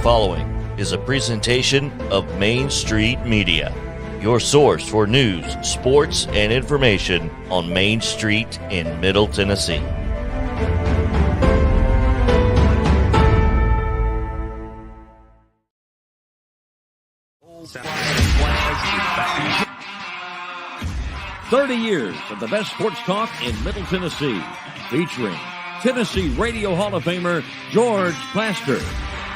following is a presentation of Main Street Media, your source for news, sports, and information on Main Street in Middle Tennessee. Flags. 30 years of the best sports talk in Middle Tennessee, featuring Tennessee Radio Hall of Famer George Plaster,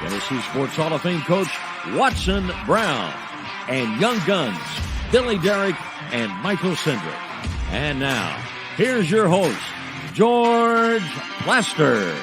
Tennessee Sports Hall of Fame coach Watson Brown, and Young Guns Billy Derrick and Michael Sindrick. And now, here's your host, George Plaster.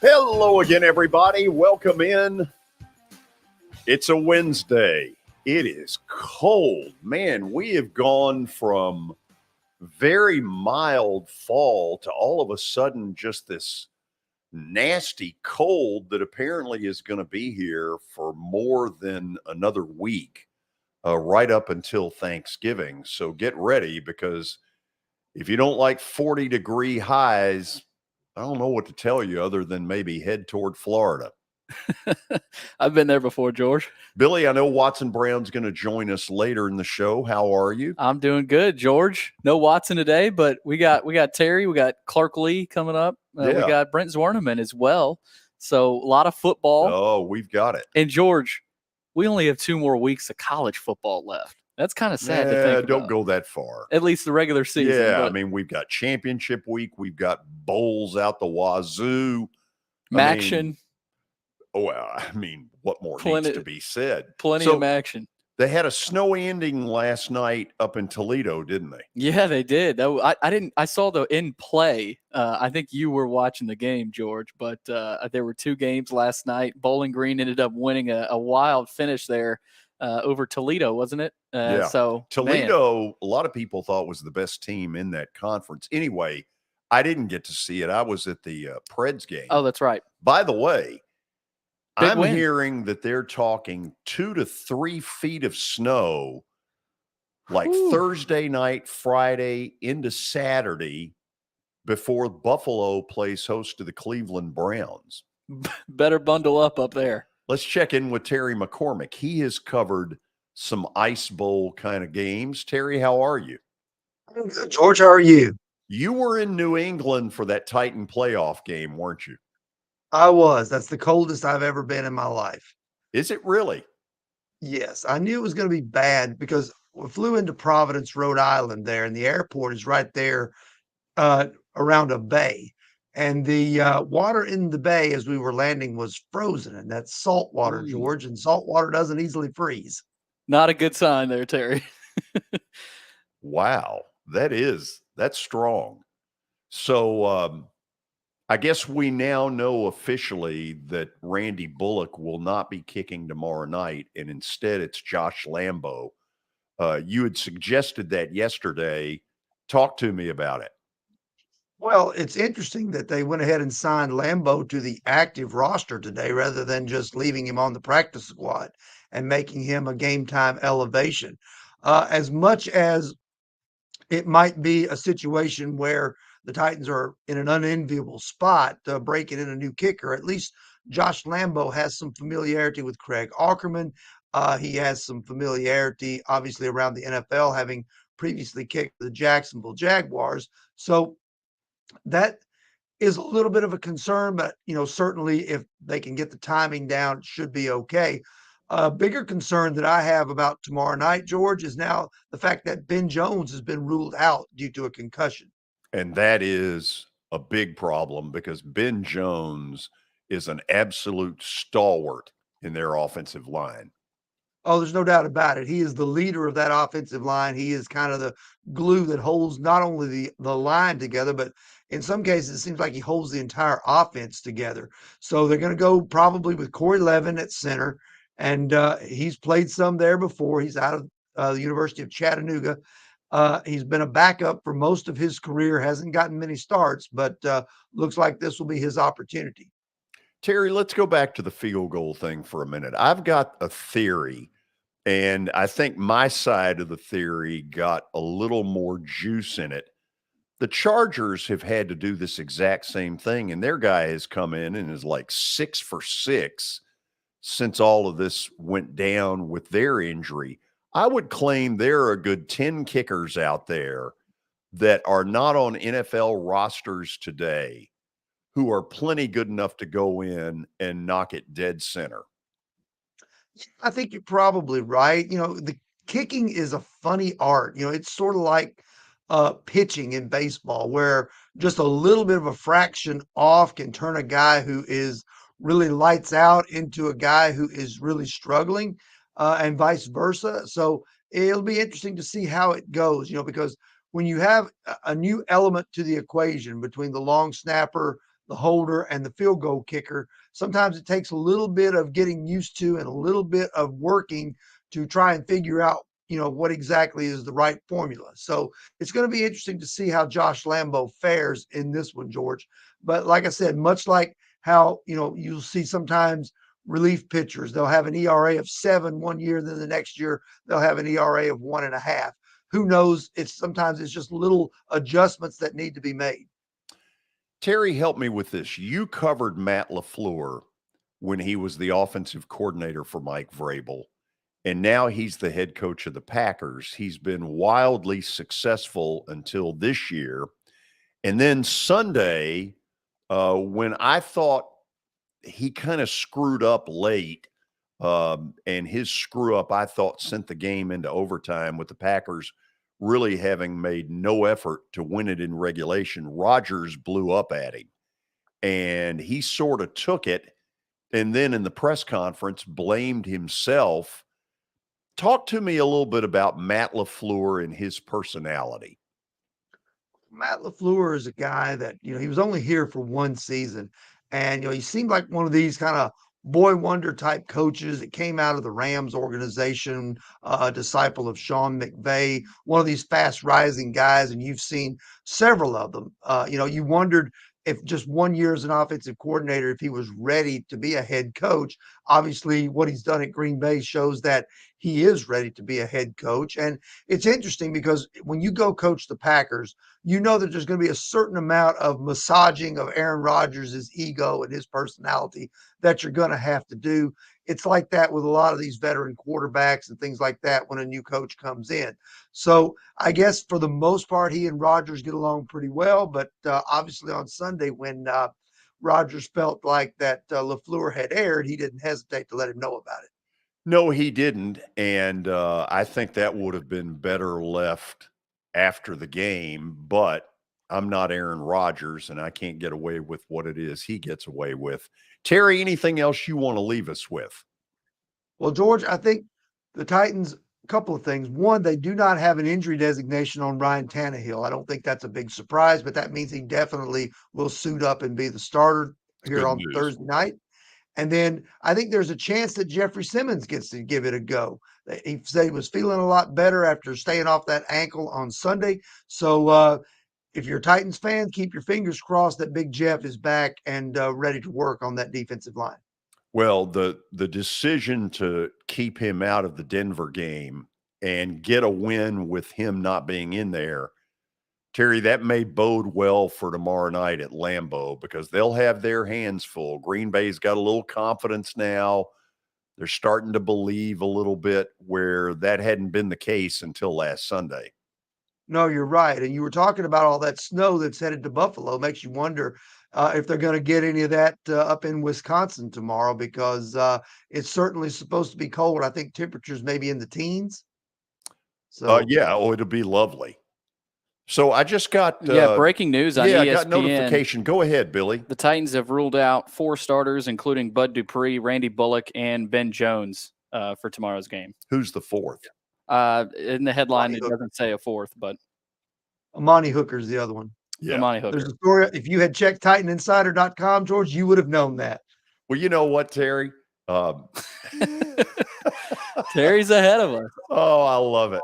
Hello again, everybody. Welcome in. It's a Wednesday. It is cold. Man, we have gone from very mild fall to all of a sudden just this nasty cold that apparently is going to be here for more than another week, right up until Thanksgiving. So get ready, because if you don't like 40-degree highs, I don't know what to tell you other than maybe head toward Florida. I've been there before, George. Billy, I know Watson Brown's going to join us later in the show. How are you? I'm doing good, George. No Watson today, but we got Terry, we got Clark Lee coming up. We got Brent Zwerneman as well. So a lot of football. Oh, we've got it. And George, we only have 2 more weeks of college football left. That's kind of sad to think about. Don't go that far. At least the regular season. Yeah, I mean, we've got championship week. We've got bowls out the wazoo. Maction. What more needs to be said? Plenty of action. They had a snowy ending last night up in Toledo, didn't they? Yeah, they did. I saw the in play. I think you were watching the game, George, but there were 2 games last night. Bowling Green ended up winning a wild finish there. Over Toledo, wasn't it? So Toledo, man. A lot of people thought was the best team in that conference. Anyway, I didn't get to see it. I was at the Preds game. Oh, that's right. By the way, Big I'm win. hearing that they're talking 2 to 3 feet of snow, like Thursday night, Friday into Saturday, before Buffalo plays host to the Cleveland Browns. Better bundle up there. Let's check in with Terry McCormick. He has covered some Ice Bowl kind of games. Terry, how are you? George, how are you? You were in New England for that Titan playoff game, weren't you? I was. That's the coldest I've ever been in my life. Is it really? Yes. I knew it was going to be bad because we flew into Providence, Rhode Island there, and the airport is right there around a bay. And the water in the bay as we were landing was frozen, and that's salt water, George, and salt water doesn't easily freeze. Not a good sign there, Terry. Wow, that's strong. So I guess we now know officially that Randy Bullock will not be kicking tomorrow night, and instead it's Josh Lambo. You had suggested that yesterday. Talk to me about it. Well, it's interesting that they went ahead and signed Lambo to the active roster today rather than just leaving him on the practice squad and making him a game time elevation. As much as it might be a situation where the Titans are in an unenviable spot breaking in a new kicker, at least Josh Lambo has some familiarity with Craig Aukerman. He has some familiarity, obviously, around the NFL, having previously kicked the Jacksonville Jaguars. So that is a little bit of a concern, but, certainly if they can get the timing down, it should be okay. A bigger concern that I have about tomorrow night, George, is now the fact that Ben Jones has been ruled out due to a concussion. And that is a big problem because Ben Jones is an absolute stalwart in their offensive line. Oh, there's no doubt about it. He is the leader of that offensive line. He is kind of the glue that holds not only the line together, but in some cases, it seems like he holds the entire offense together. So they're going to go probably with Corey Levin at center, and he's played some there before. He's out of the University of Chattanooga. He's been a backup for most of his career, hasn't gotten many starts, but looks like this will be his opportunity. Terry, let's go back to the field goal thing for a minute. I've got a theory, and I think my side of the theory got a little more juice in it. The Chargers have had to do this exact same thing, and their guy has come in and is like 6 for 6 since all of this went down with their injury. I would claim there are a good 10 kickers out there that are not on NFL rosters today who are plenty good enough to go in and knock it dead center. I think you're probably right. The kicking is a funny art. It's sort of like pitching in baseball, where just a little bit of a fraction off can turn a guy who is really lights out into a guy who is really struggling, and vice versa. So it'll be interesting to see how it goes, because when you have a new element to the equation between the long snapper, the holder, and the field goal kicker, sometimes it takes a little bit of getting used to and a little bit of working to try and figure out, what exactly is the right formula. So it's going to be interesting to see how Josh Lambo fares in this one, George. But like I said, much like how, you'll see sometimes relief pitchers, they'll have an ERA of 7 one year, then the next year they'll have an ERA of 1.5. Who knows? Sometimes it's just little adjustments that need to be made. Terry, help me with this. You covered Matt LaFleur when he was the offensive coordinator for Mike Vrabel, and now he's the head coach of the Packers. He's been wildly successful until this year. And then Sunday, when I thought he kind of screwed up late, and his screw up, I thought, sent the game into overtime with the Packers really having made no effort to win it in regulation. Rodgers blew up at him, and he sort of took it, and then in the press conference blamed himself. Talk to me a little bit about Matt LaFleur and his personality. Matt LaFleur is a guy that, he was only here for one season. And, he seemed like one of these kind of boy wonder type coaches that came out of the Rams organization, a disciple of Sean McVay, one of these fast rising guys. And you've seen several of them. You wondered if just 1 year as an offensive coordinator, if he was ready to be a head coach. Obviously, what he's done at Green Bay shows that he is ready to be a head coach. And it's interesting because when you go coach the Packers, you know that there's going to be a certain amount of massaging of Aaron Rodgers' ego and his personality that you're going to have to do. It's like that with a lot of these veteran quarterbacks and things like that when a new coach comes in. So I guess for the most part, he and Rodgers get along pretty well. But obviously on Sunday, when Rodgers felt like that LaFleur had erred, he didn't hesitate to let him know about it. No, he didn't. And I think that would have been better left after the game. But I'm not Aaron Rodgers, and I can't get away with what it is he gets away with. Terry, anything else you want to leave us with? Well, George, I think the Titans, a couple of things. One, they do not have an injury designation on Ryan Tannehill. I don't think that's a big surprise, but that means he definitely will suit up and be the starter here on Thursday night. And then I think there's a chance that Jeffrey Simmons gets to give it a go. He said he was feeling a lot better after staying off that ankle on Sunday. So if you're a Titans fan, keep your fingers crossed that Big Jeff is back and ready to work on that defensive line. Well, the decision to keep him out of the Denver game and get a win with him not being in there, Terry, that may bode well for tomorrow night at Lambeau because they'll have their hands full. Green Bay's got a little confidence now. They're starting to believe a little bit where that hadn't been the case until last Sunday. No, you're right. And you were talking about all that snow that's headed to Buffalo. Makes you wonder if they're going to get any of that up in Wisconsin tomorrow because it's certainly supposed to be cold. I think temperatures maybe in the teens. So it'll be lovely. So I just got breaking news on ESPN. I got notification. Go ahead, Billy. The Titans have ruled out 4 starters, including Bud Dupree, Randy Bullock, and Ben Jones for tomorrow's game. Who's the 4th? In the headline, it doesn't say a 4th, but Amani Hooker's the other one. Yeah. Amani Hooker. There's a story. If you had checked TitanInsider.com, George, you would have known that. Well, you know what, Terry? Terry's ahead of us. Oh, I love it.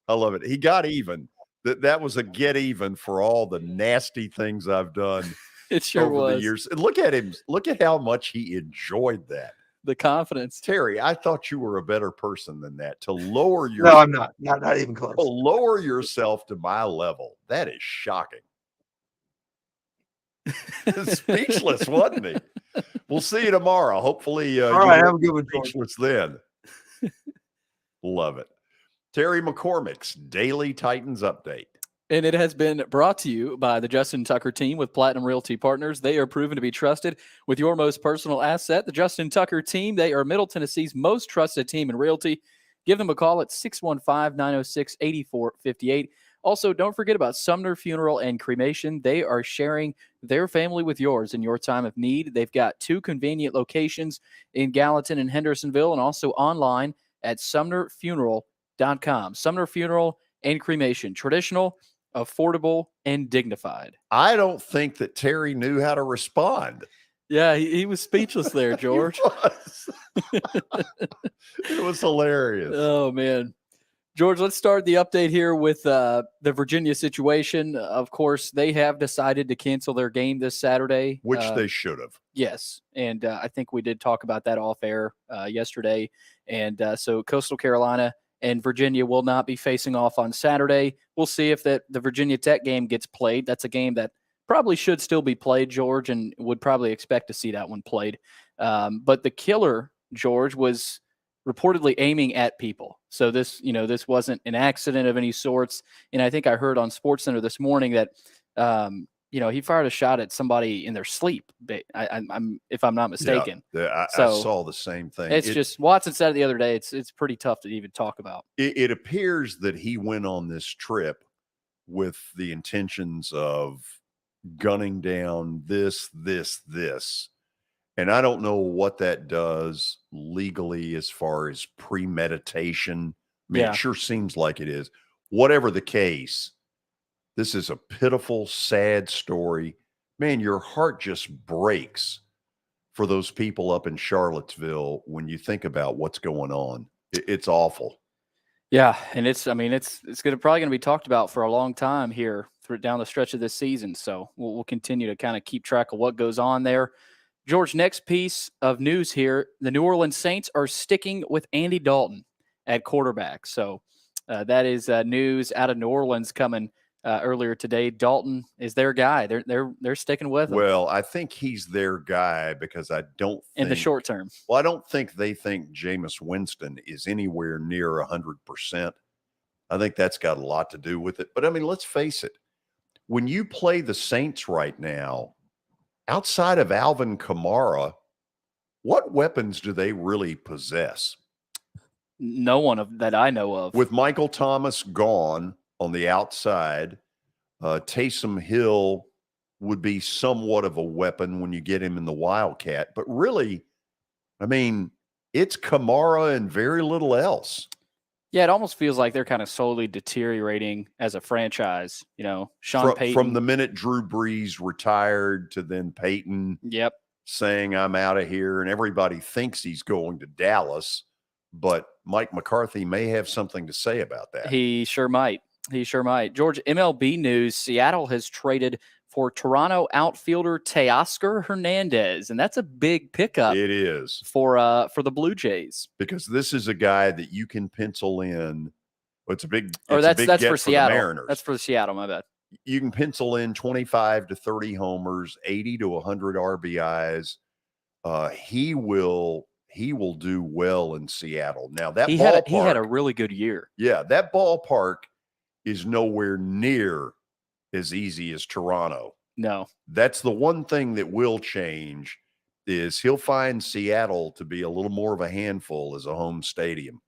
I love it. He got even. That was a get even for all the nasty things I've done It sure over was. the years. And look at him. Look at how much he enjoyed that. The confidence. Terry, I thought you were a better person than that. To lower your No, I'm not. Not even close. to lower yourself to my level. That is shocking. Speechless, wasn't he? We'll see you tomorrow. Hopefully, All right, have a good one, George. speechless then. Love it. Terry McCormick's Daily Titans Update. And it has been brought to you by the Justin Tucker team with Platinum Realty Partners. They are proven to be trusted with your most personal asset. The Justin Tucker team, they are Middle Tennessee's most trusted team in realty. Give them a call at 615-906-8458. Also, don't forget about Sumner Funeral and Cremation. They are sharing their family with yours in your time of need. They've got 2 convenient locations in Gallatin and Hendersonville, and also online at sumnerfuneral.com. Sumner Funeral and Cremation. Traditional, affordable, and dignified. I don't think that Terry knew how to respond. Yeah, he was speechless there, George. It was hilarious. Oh, man. George, let's start the update here with the Virginia situation. Of course, they have decided to cancel their game this Saturday. Which they should have. Yes, and I think we did talk about that off air yesterday. And so Coastal Carolina and Virginia will not be facing off on Saturday. We'll see if the Virginia Tech game gets played. That's a game that probably should still be played, George, and would probably expect to see that one played. But the killer, George, was reportedly aiming at people. So this wasn't an accident of any sorts. And I think I heard on SportsCenter this morning that, he fired a shot at somebody in their sleep. I'm if I'm not mistaken. Yeah, I saw the same thing. It's just Watson said it the other day. It's pretty tough to even talk about. It appears that he went on this trip with the intentions of gunning down this. And I don't know what that does legally as far as premeditation. I mean, Yeah. It sure seems like it is. Whatever the case, this is a pitiful, sad story. Man, your heart just breaks for those people up in Charlottesville when you think about what's going on. It's awful. Yeah, and it's probably going to be talked about for a long time here down the stretch of this season. So we'll continue to kind of keep track of what goes on there. George, next piece of news here. The New Orleans Saints are sticking with Andy Dalton at quarterback. So that is news out of New Orleans coming earlier today. Dalton is their guy. They're sticking with him. Well, I think he's their guy because I don't think, in the short term. Well, I don't think they think Jameis Winston is anywhere near 100%. I think that's got a lot to do with it. But I mean, let's face it. When you play the Saints right now, outside of Alvin Kamara, what weapons do they really possess? No one that I know of. With Michael Thomas gone on the outside, Taysom Hill would be somewhat of a weapon when you get him in the Wildcat. But really, I mean, it's Kamara and very little else. Yeah, it almost feels like they're kind of slowly deteriorating as a franchise. Sean Payton. From the minute Drew Brees retired to then Payton saying, I'm out of here, and everybody thinks he's going to Dallas, but Mike McCarthy may have something to say about that. He sure might. George, MLB news, Seattle has traded for Toronto outfielder Teoscar Hernandez, and that's a big pickup. It is for the Blue Jays, because this is a guy that you can pencil in. That's for Seattle. That's for Seattle. My bad. You can pencil in 25 to 30 homers, 80 to 100 RBIs. He will do well in Seattle. Now he had a really good year. Yeah, that ballpark is nowhere near as easy as Toronto. No. That's the one thing that will change is he'll find Seattle to be a little more of a handful as a home stadium.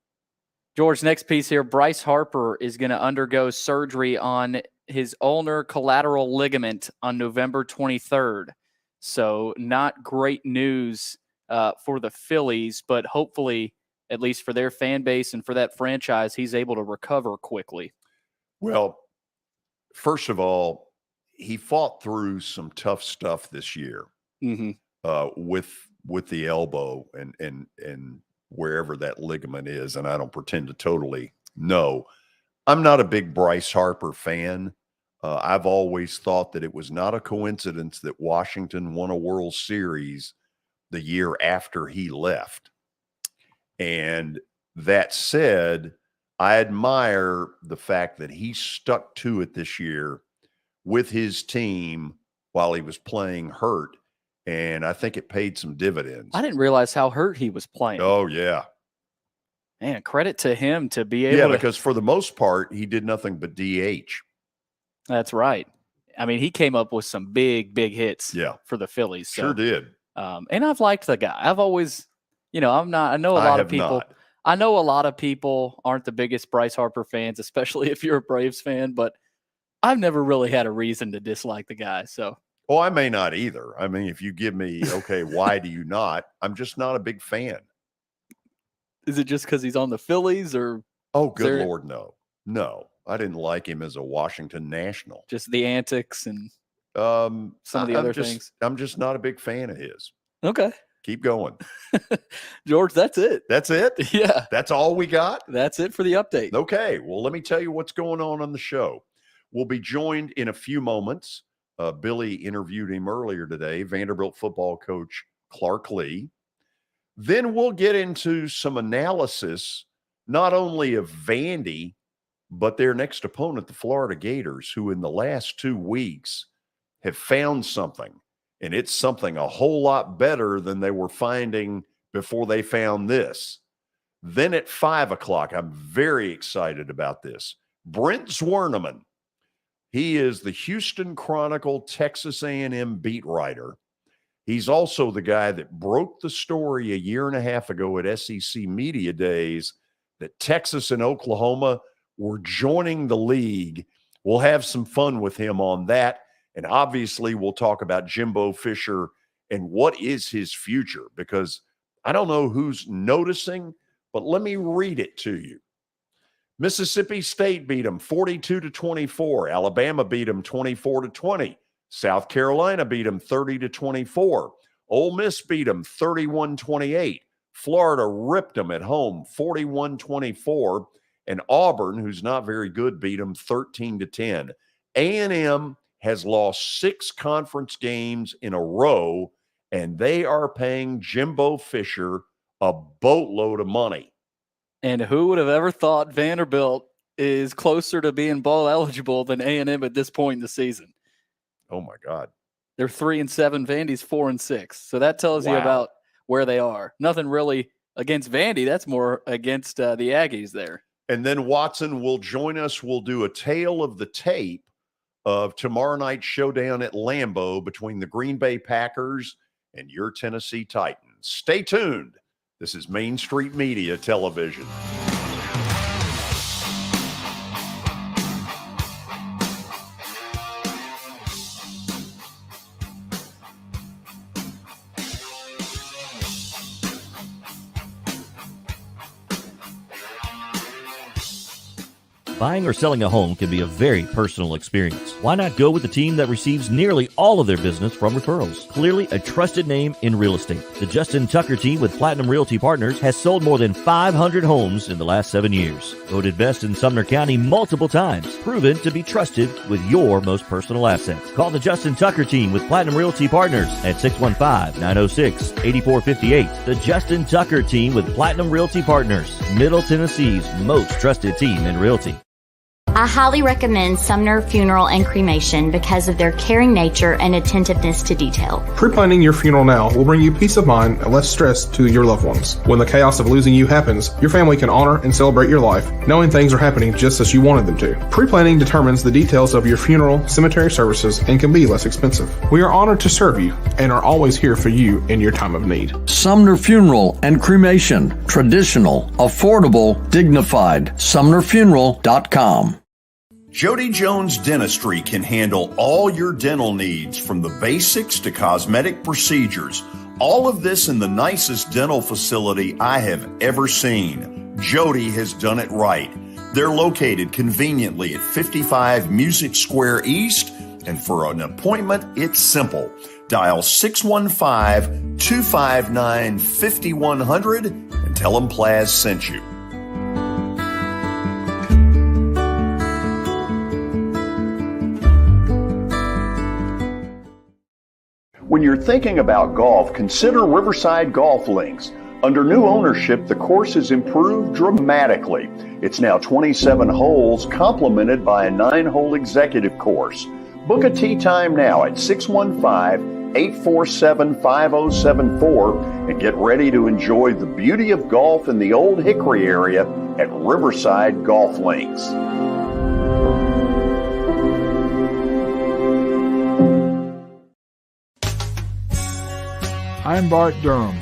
George, next piece here. Bryce Harper is going to undergo surgery on his ulnar collateral ligament on November 23rd. So not great news for the Phillies, but hopefully, at least for their fan base and for that franchise, he's able to recover quickly. Well, first of all, he fought through some tough stuff this year with the elbow and wherever that ligament is, and I don't pretend to totally know. I'm not a big Bryce Harper fan. I've always thought that it was not a coincidence that Washington won a World Series the year after he left. And that said, I admire the fact that he stuck to it this year with his team while he was playing hurt. And I think it paid some dividends. I didn't realize how hurt he was playing. Oh, yeah. Man, credit to him to be able to. Yeah, because for the most part, he did nothing but DH. That's right. I mean, he came up with some big hits for the Phillies. So, sure did. And I've liked the guy. I've always, I know a lot of people. Not. I know a lot of people aren't the biggest Bryce Harper fans, especially if you're a Braves fan, but I've never really had a reason to dislike the guy. So, well, I may not either. I mean, if you give me, okay, why do you not? I'm just not a big fan. Is it just because he's on the Phillies or? Oh, good Lord, no. No, I didn't like him as a Washington National. Just the antics and some of the other things. I'm just not a big fan of his. Okay. Keep going. George, that's it. That's it? Yeah. That's all we got? That's it for the update. Okay. Well, let me tell you what's going on the show. We'll be joined in a few moments. Billy interviewed him earlier today, Vanderbilt football coach Clark Lee. Then we'll get into some analysis, not only of Vandy, but their next opponent, the Florida Gators, who in the last 2 weeks have found something. And it's something a whole lot better than they were finding before they found this. Then at 5 o'clock, I'm very excited about this. Brent Zwerneman. He is the Houston Chronicle Texas A&M beat writer. He's also the guy that broke the story a year and a half ago at SEC Media Days that Texas and Oklahoma were joining the league. We'll have some fun with him on that. And obviously, we'll talk about Jimbo Fisher and what is his future, because I don't know who's noticing, but let me read it to you. Mississippi State beat them 42-24. Alabama beat them 24-20. South Carolina beat them 30-24. Ole Miss beat them 31-28. Florida ripped them at home 41-24. And Auburn, who's not very good, beat them 13-10. A&M has lost 6 conference games in a row, and they are paying Jimbo Fisher a boatload of money. And who would have ever thought Vanderbilt is closer to being bowl eligible than A&M at this point in the season? Oh, my God. They're 3-7. Vandy's 4-6. So that tells you about where they are. Nothing really against Vandy. That's more against the Aggies there. And then Watson will join us. We'll do a tale of the tape of tomorrow night's showdown at Lambeau between the Green Bay Packers and your Tennessee Titans. Stay tuned. This is Main Street Media Television. Buying or selling a home can be a very personal experience. Why not go with the team that receives nearly all of their business from referrals? Clearly a trusted name in real estate. The Justin Tucker team with Platinum Realty Partners has sold more than 500 homes in the last 7 years. Voted best in Sumner County multiple times. Proven to be trusted with your most personal assets. Call the Justin Tucker team with Platinum Realty Partners at 615-906-8458. The Justin Tucker team with Platinum Realty Partners, Middle Tennessee's most trusted team in realty. I highly recommend Sumner Funeral and Cremation because of their caring nature and attentiveness to detail. Pre-planning your funeral now will bring you peace of mind and less stress to your loved ones. When the chaos of losing you happens, your family can honor and celebrate your life, knowing things are happening just as you wanted them to. Pre-planning determines the details of your funeral, cemetery services, and can be less expensive. We are honored to serve you and are always here for you in your time of need. Sumner Funeral and Cremation. Traditional, affordable, dignified. SumnerFuneral.com. Jody Jones Dentistry can handle all your dental needs, from the basics to cosmetic procedures. All of this in the nicest dental facility I have ever seen. Jody has done it right. They're located conveniently at 55 Music Square East, and for an appointment, it's simple. Dial 615-259-5100 and tell them Plaz sent you. When you're thinking about golf, consider Riverside Golf Links. Under new ownership, the course has improved dramatically. It's now 27 holes, complemented by a 9-hole executive course. Book a tee time now at 615-847-5074 and get ready to enjoy the beauty of golf in the Old Hickory area at Riverside Golf Links. I'm Bart Durham.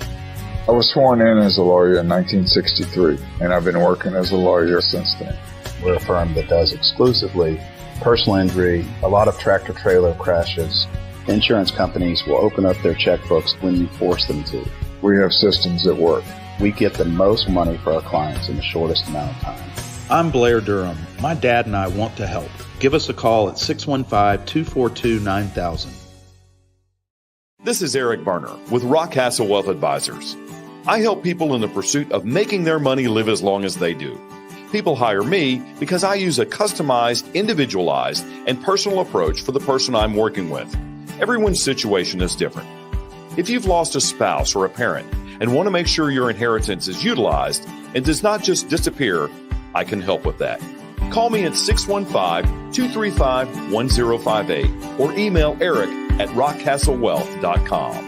I was sworn in as a lawyer in 1963, and I've been working as a lawyer since then. We're a firm that does exclusively personal injury, a lot of tractor-trailer crashes. Insurance companies will open up their checkbooks when you force them to. We have systems that work. We get the most money for our clients in the shortest amount of time. I'm Blair Durham. My dad and I want to help. Give us a call at 615-242-9000. This is Eric Berner with Rockcastle Wealth Advisors. I help people in the pursuit of making their money live as long as they do. People hire me because I use a customized, individualized, and personal approach for the person I'm working with. Everyone's situation is different. If you've lost a spouse or a parent and want to make sure your inheritance is utilized and does not just disappear, I can help with that. Call me at 615-235-1058 or email eric@rockcastlewealth.com.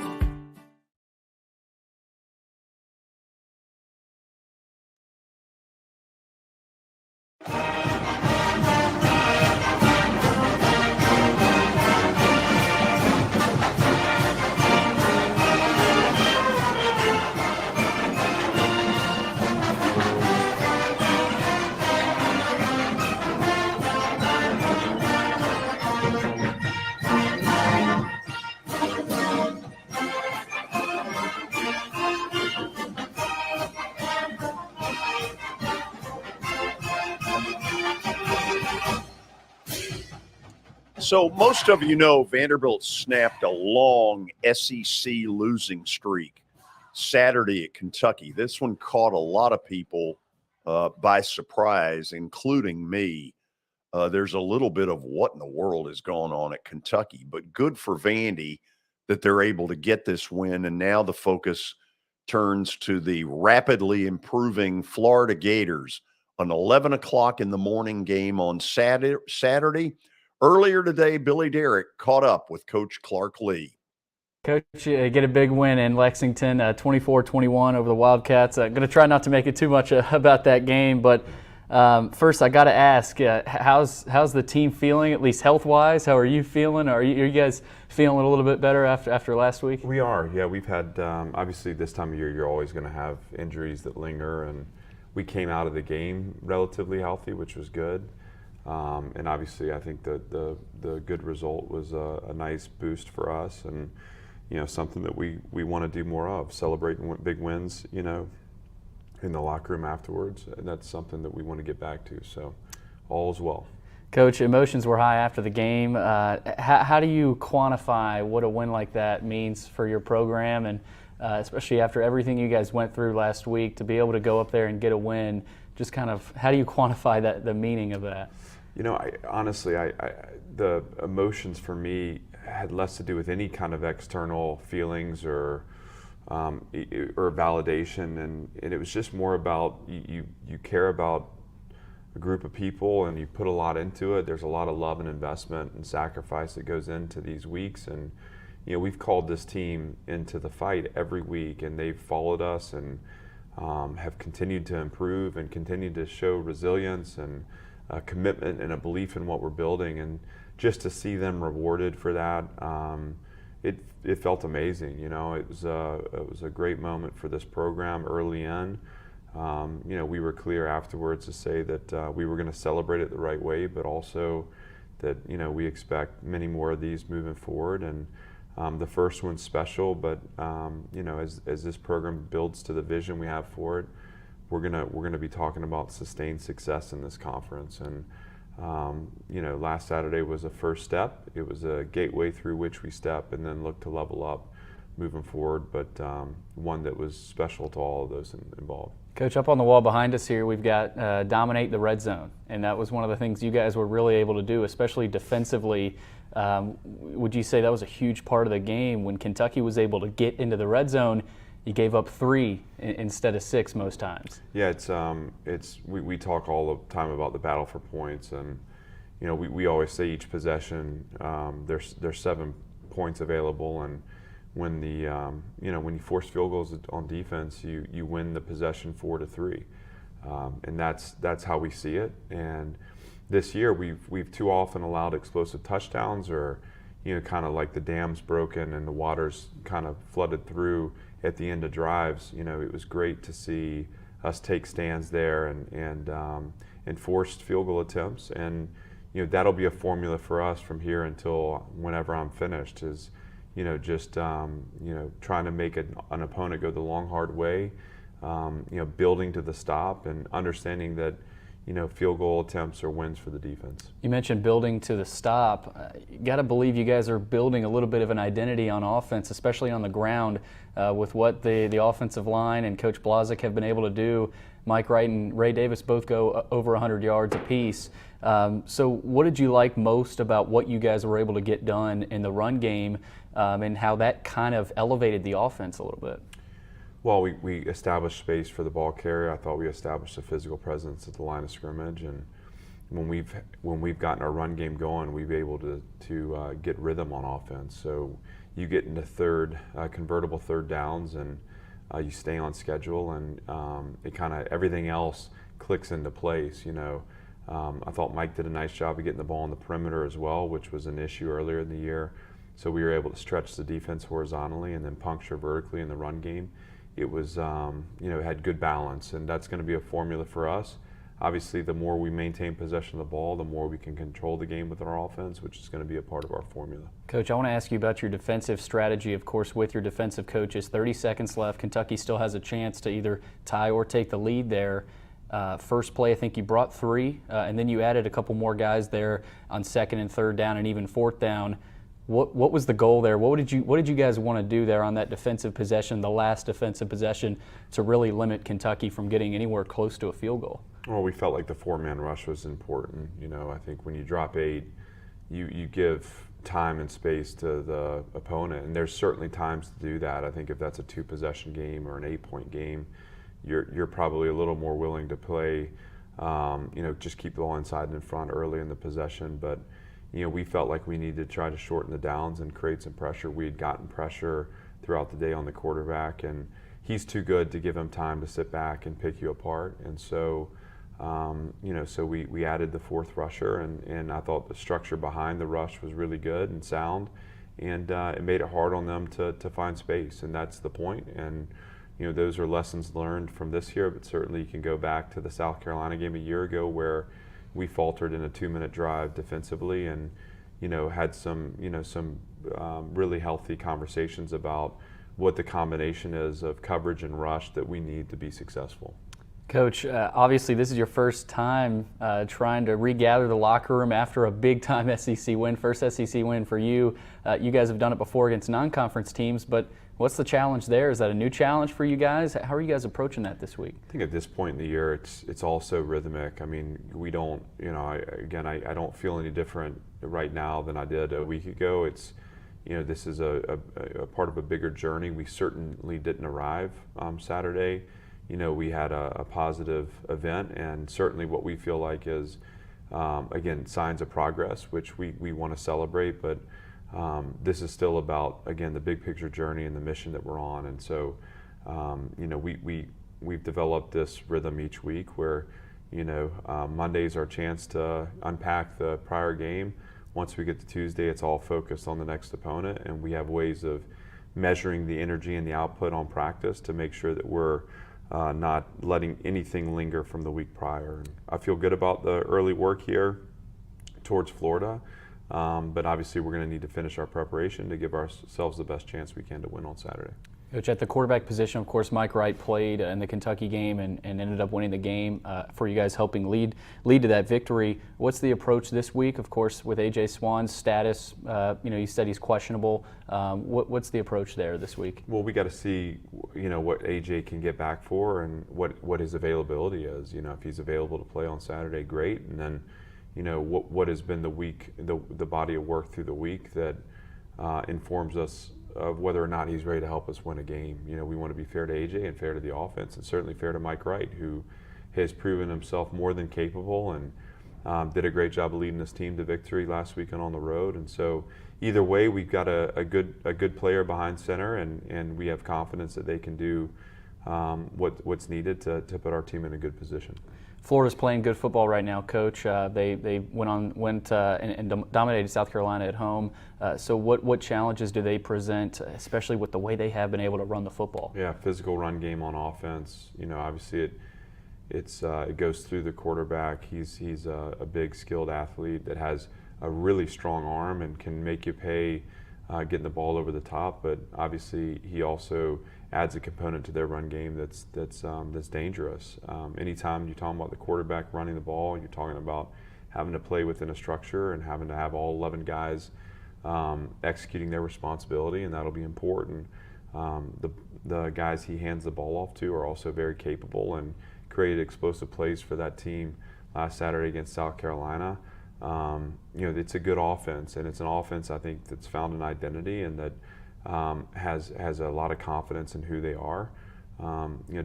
So most of you know Vanderbilt snapped a long SEC losing streak Saturday at Kentucky. This one caught a lot of people by surprise, including me. There's a little bit of what in the world is going on at Kentucky, but good for Vandy that they're able to get this win. And now the focus turns to the rapidly improving Florida Gators, an 11 o'clock in the morning game on Saturday. Earlier today, Billy Derrick caught up with Coach Clark Lee. Coach, get a big win in Lexington, 24-21 over the Wildcats. Going to try not to make it too much about that game, but first I got to ask, how's the team feeling, at least health-wise? How are you feeling? Are you guys feeling a little bit better after last week? We are, yeah. We've had, obviously this time of year you're always going to have injuries that linger, and we came out of the game relatively healthy, which was good. And obviously I think the good result was a nice boost for us, and something that we want to do more of, celebrating big wins, in the locker room afterwards, and that's something that we want to get back to. So all is well. Coach, emotions were high after the game. How do you quantify what a win like that means for your program, and especially after everything you guys went through last week, to be able to go up there and get a win? Just kind of, how do you quantify the meaning of that? Honestly, the emotions for me had less to do with any kind of external feelings or validation, and it was just more about you care about a group of people and you put a lot into it. There's a lot of love and investment and sacrifice that goes into these weeks, and we've called this team into the fight every week, and they've followed us and have continued to improve and continued to show resilience and a commitment and a belief in what we're building, and just to see them rewarded for that, it felt amazing. It was a great moment for this program early in. We were clear afterwards to say that we were going to celebrate it the right way, but also that we expect many more of these moving forward. And the first one's special, but as this program builds to the vision we have for it, we're gonna be talking about sustained success in this conference. And last Saturday was a first step. It was a gateway through which we step and then look to level up moving forward, but one that was special to all of those involved. Coach, up on the wall behind us here, we've got dominate the red zone, and that was one of the things you guys were really able to do, especially defensively. Would you say that was a huge part of the game when Kentucky was able to get into the red zone? You gave up 3 instead of 6 most times. Yeah, we talk all the time about the battle for points, and we always say each possession there's 7 points available, and when when you force field goals on defense, you win the possession 4-3, and that's how we see it. And this year we've too often allowed explosive touchdowns, or kind of like the dam's broken and the water's kind of flooded through at the end of drives. It was great to see us take stands there and forced field goal attempts, and that'll be a formula for us from here until whenever I'm finished. Is just trying to make an opponent go the long hard way, building to the stop and understanding that field goal attempts are wins for the defense. You mentioned building to the stop. You got to believe you guys are building a little bit of an identity on offense, especially on the ground, with what the offensive line and Coach Blazek have been able to do. Mike Wright and Ray Davis both go over 100 yards apiece. So what did you like most about what you guys were able to get done in the run game, and how that kind of elevated the offense a little bit? Well, we established space for the ball carrier. I thought we established a physical presence at the line of scrimmage, and when we've gotten our run game going, we've been able to get rhythm on offense. So you get into convertible third downs, and you stay on schedule, and it kind of everything else clicks into place. I thought Mike did a nice job of getting the ball on the perimeter as well, which was an issue earlier in the year. So we were able to stretch the defense horizontally and then puncture vertically in the run game. It was, it had good balance, and that's going to be a formula for us. Obviously, the more we maintain possession of the ball, the more we can control the game with our offense, which is going to be a part of our formula. Coach, I want to ask you about your defensive strategy, of course, with your defensive coaches. 30 seconds left. Kentucky still has a chance to either tie or take the lead there. First play, I think you brought 3, and then you added a couple more guys there on 2nd and 3rd down and even 4th down. What was the goal there? What did you guys want to do there on that defensive possession, the last defensive possession, to really limit Kentucky from getting anywhere close to a field goal? Well, we felt like the 4-man rush was important. I think when you drop 8, you give time and space to the opponent, and there's certainly times to do that. I think if that's a 2-possession game or an 8-point game, you're probably a little more willing to play, just keep the ball inside and in front early in the possession. But we felt like we needed to try to shorten the downs and create some pressure. We had gotten pressure throughout the day on the quarterback, and he's too good to give him time to sit back and pick you apart. And so, so we added the 4th rusher, and I thought the structure behind the rush was really good and sound, and it made it hard on them to find space, and that's the point. And those are lessons learned from this year, but certainly you can go back to the South Carolina game a year ago where we faltered in a 2-minute drive defensively, and had some really healthy conversations about what the combination is of coverage and rush that we need to be successful. Coach, obviously this is your first time trying to regather the locker room after a big-time SEC win, first SEC win for you. You guys have done it before against non-conference teams, but what's the challenge there? Is that a new challenge for you guys? How are you guys approaching that this week? I think at this point in the year, it's also rhythmic. I mean, we don't, I don't feel any different right now than I did a week ago. It's, this is a part of a bigger journey. We certainly didn't arrive Saturday. We had a positive event, and certainly what we feel like is, again, signs of progress, which we want to celebrate, but this is still about, again, the big picture journey and the mission that we're on. And so, we've developed this rhythm each week where, Monday's our chance to unpack the prior game. Once we get to Tuesday, it's all focused on the next opponent, and we have ways of measuring the energy and the output on practice to make sure that we're not letting anything linger from the week prior. And I feel good about the early work here towards Florida, but obviously we're going to need to finish our preparation to give ourselves the best chance we can to win on Saturday. Coach, at the quarterback position, of course, Mike Wright played in the Kentucky game and ended up winning the game for you guys, helping lead to that victory. What's the approach this week? Of course, with A.J. Swann's status, you said he's questionable. What's the approach there this week? Well, we got to see, what A.J. can get back for and what his availability is. If he's available to play on Saturday, great. And then, what has been the body of work through the week that informs us of whether or not he's ready to help us win a game. We want to be fair to AJ and fair to the offense, and certainly fair to Mike Wright, who has proven himself more than capable and did a great job of leading this team to victory last weekend on the road. And so either way, we've got a good player behind center, and we have confidence that they can do what's needed to put our team in a good position. Florida's playing good football right now, Coach. They went and dominated South Carolina at home. So what challenges do they present, especially with the way they have been able to run the football? Yeah, physical run game on offense. Obviously it goes through the quarterback. He's a big, skilled athlete that has a really strong arm and can make you pay getting the ball over the top. But obviously he also adds a component to their run game that's dangerous. Anytime you're talking about the quarterback running the ball, you're talking about having to play within a structure and having to have all 11 guys executing their responsibility, and that'll be important. The guys he hands the ball off to are also very capable and created explosive plays for that team last Saturday against South Carolina. It's a good offense, and it's an offense I think that's found an identity and that has a lot of confidence in who they are.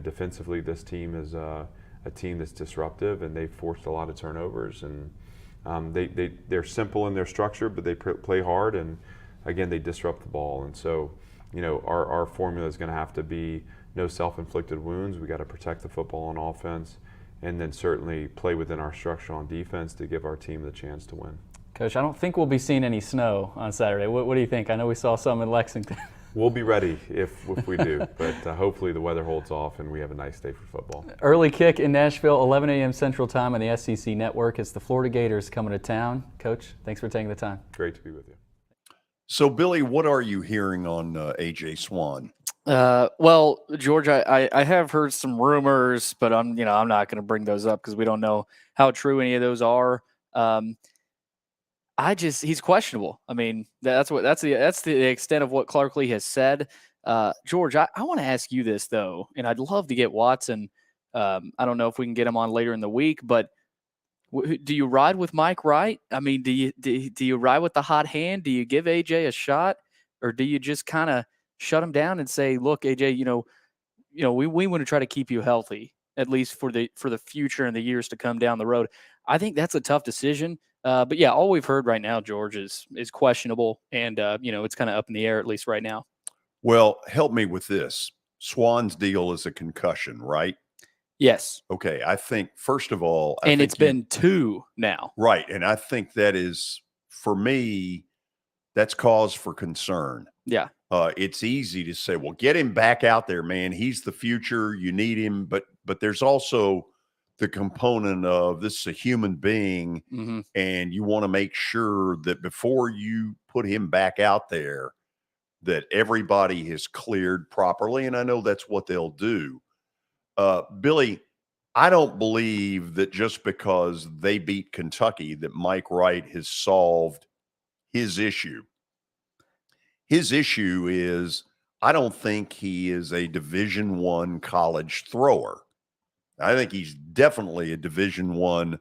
Defensively, this team is a team that's disruptive, and they've forced a lot of turnovers. And they're simple in their structure, but they play hard, and again, they disrupt the ball. And so, our formula is going to have to be no self-inflicted wounds. We got to protect the football on offense, and then certainly play within our structure on defense to give our team the chance to win. Coach, I don't think we'll be seeing any snow on Saturday. What do you think? I know we saw some in Lexington. We'll be ready if we do, but hopefully the weather holds off and we have a nice day for football. Early kick in Nashville, 11 a.m. Central Time on the SEC Network. It's the Florida Gators coming to town. Coach, thanks for taking the time. Great to be with you. So, Billy, what are you hearing on A.J. Swann? Well, George, I have heard some rumors, but I'm not going to bring those up because we don't know how true any of those are. He's questionable. I mean, that's the extent of what Clark Lee has said. George, I want to ask you this though, and I'd love to get Watson. I don't know if we can get him on later in the week, but do you ride with Mike Wright? I mean, do you ride with the hot hand? Do you give AJ a shot, or do you just kind of shut him down and say, look, AJ, we want to try to keep you healthy, at least for the future and the years to come down the road. I think that's a tough decision. But yeah, all we've heard right now, George, is questionable, and it's kind of up in the air at least right now. Well, help me with this. Swann's deal is a concussion, right? Yes. Okay. I think first of all, it's been 2 now, right? And I think that is, for me, that's cause for concern. Yeah. It's easy to say, well, get him back out there, man. He's the future. You need him, but there's also the component of this is a human being, mm-hmm. and you want to make sure that before you put him back out there, that everybody is cleared properly. And I know that's what they'll do. Billy, I don't believe that just because they beat Kentucky that Mike Wright has solved his issue. His issue is, I don't think he is a Division I college thrower. I think he's definitely a Division I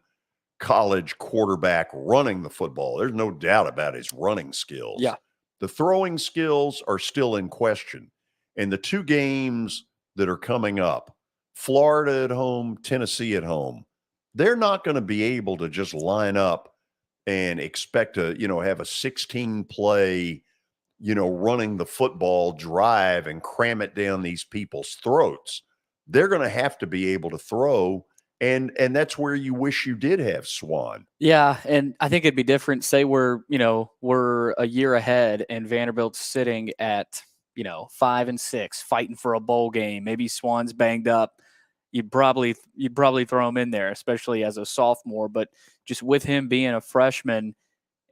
college quarterback running the football. There's no doubt about his running skills. Yeah. The throwing skills are still in question. And the 2 games that are coming up, Florida at home, Tennessee at home, they're not going to be able to just line up and expect to, have a 16-play, running the football drive and cram it down these people's throats. They're going to have to be able to throw, and that's where you wish you did have Swann. Yeah, and I think it'd be different. Say we're a year ahead, and Vanderbilt's sitting at 5-6, fighting for a bowl game. Maybe Swann's banged up. You'd probably throw him in there, especially as a sophomore. But just with him being a freshman,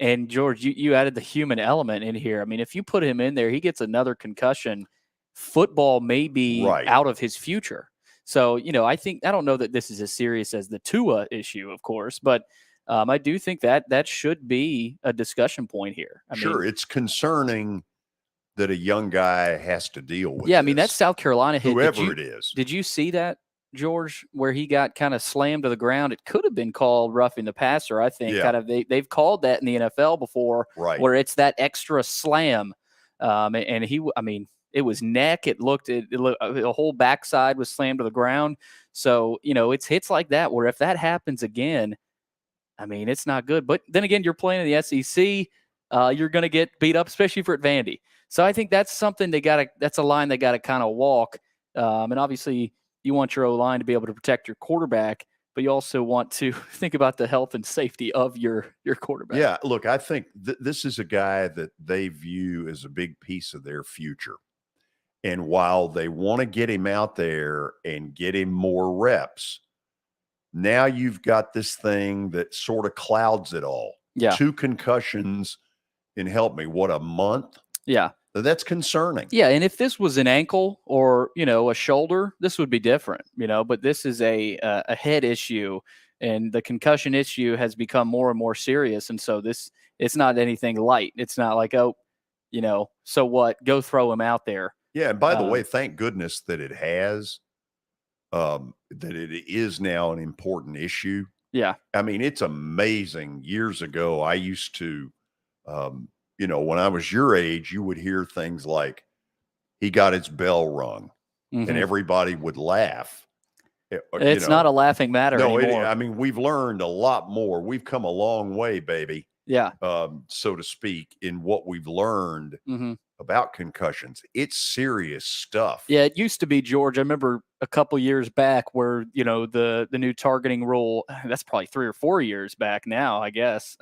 and George, you added the human element in here. I mean, if you put him in there, he gets another concussion. Football may be out of his future. So, I don't know that this is as serious as the Tua issue, of course, but I do think that should be a discussion point here. Sure, it's concerning that a young guy has to deal with this. I mean, that's South Carolina hit. Whoever it is. Did you see that, George, where he got kind of slammed to the ground, it could have been called roughing the passer. I think they've called that in the NFL before, where it's that extra slam. And it was neck. It looked the whole backside was slammed to the ground. So, it's hits like that where if that happens again, it's not good. But then again, you're playing in the SEC. You're going to get beat up, especially for at Vandy. So I think that's something that's a line they got to kind of walk. And obviously you want your O-line to be able to protect your quarterback, but you also want to think about the health and safety of your quarterback. Yeah, look, I think this is a guy that they view as a big piece of their future. And while they want to get him out there and get him more reps, now you've got this thing that sort of clouds it all. Yeah. 2 concussions in, help me, a month? Yeah. That's concerning. Yeah, and if this was an ankle or, a shoulder, this would be different, but this is a head issue, and the concussion issue has become more and more serious. And so it's not anything light. It's not like, so what? Go throw him out there. Yeah, and by the way, thank goodness that it has, that it is now an important issue. Yeah. It's amazing. Years ago, I used to, when I was your age, you would hear things like, he got his bell rung, and everybody would laugh. It's not a laughing matter anymore. We've learned a lot more. We've come a long way, baby. Yeah. So to speak, in what we've learned about concussions. It's serious stuff. Yeah, it used to be, George. I remember a couple years back where, the new targeting rule, that's probably 3 or 4 years back now, I guess.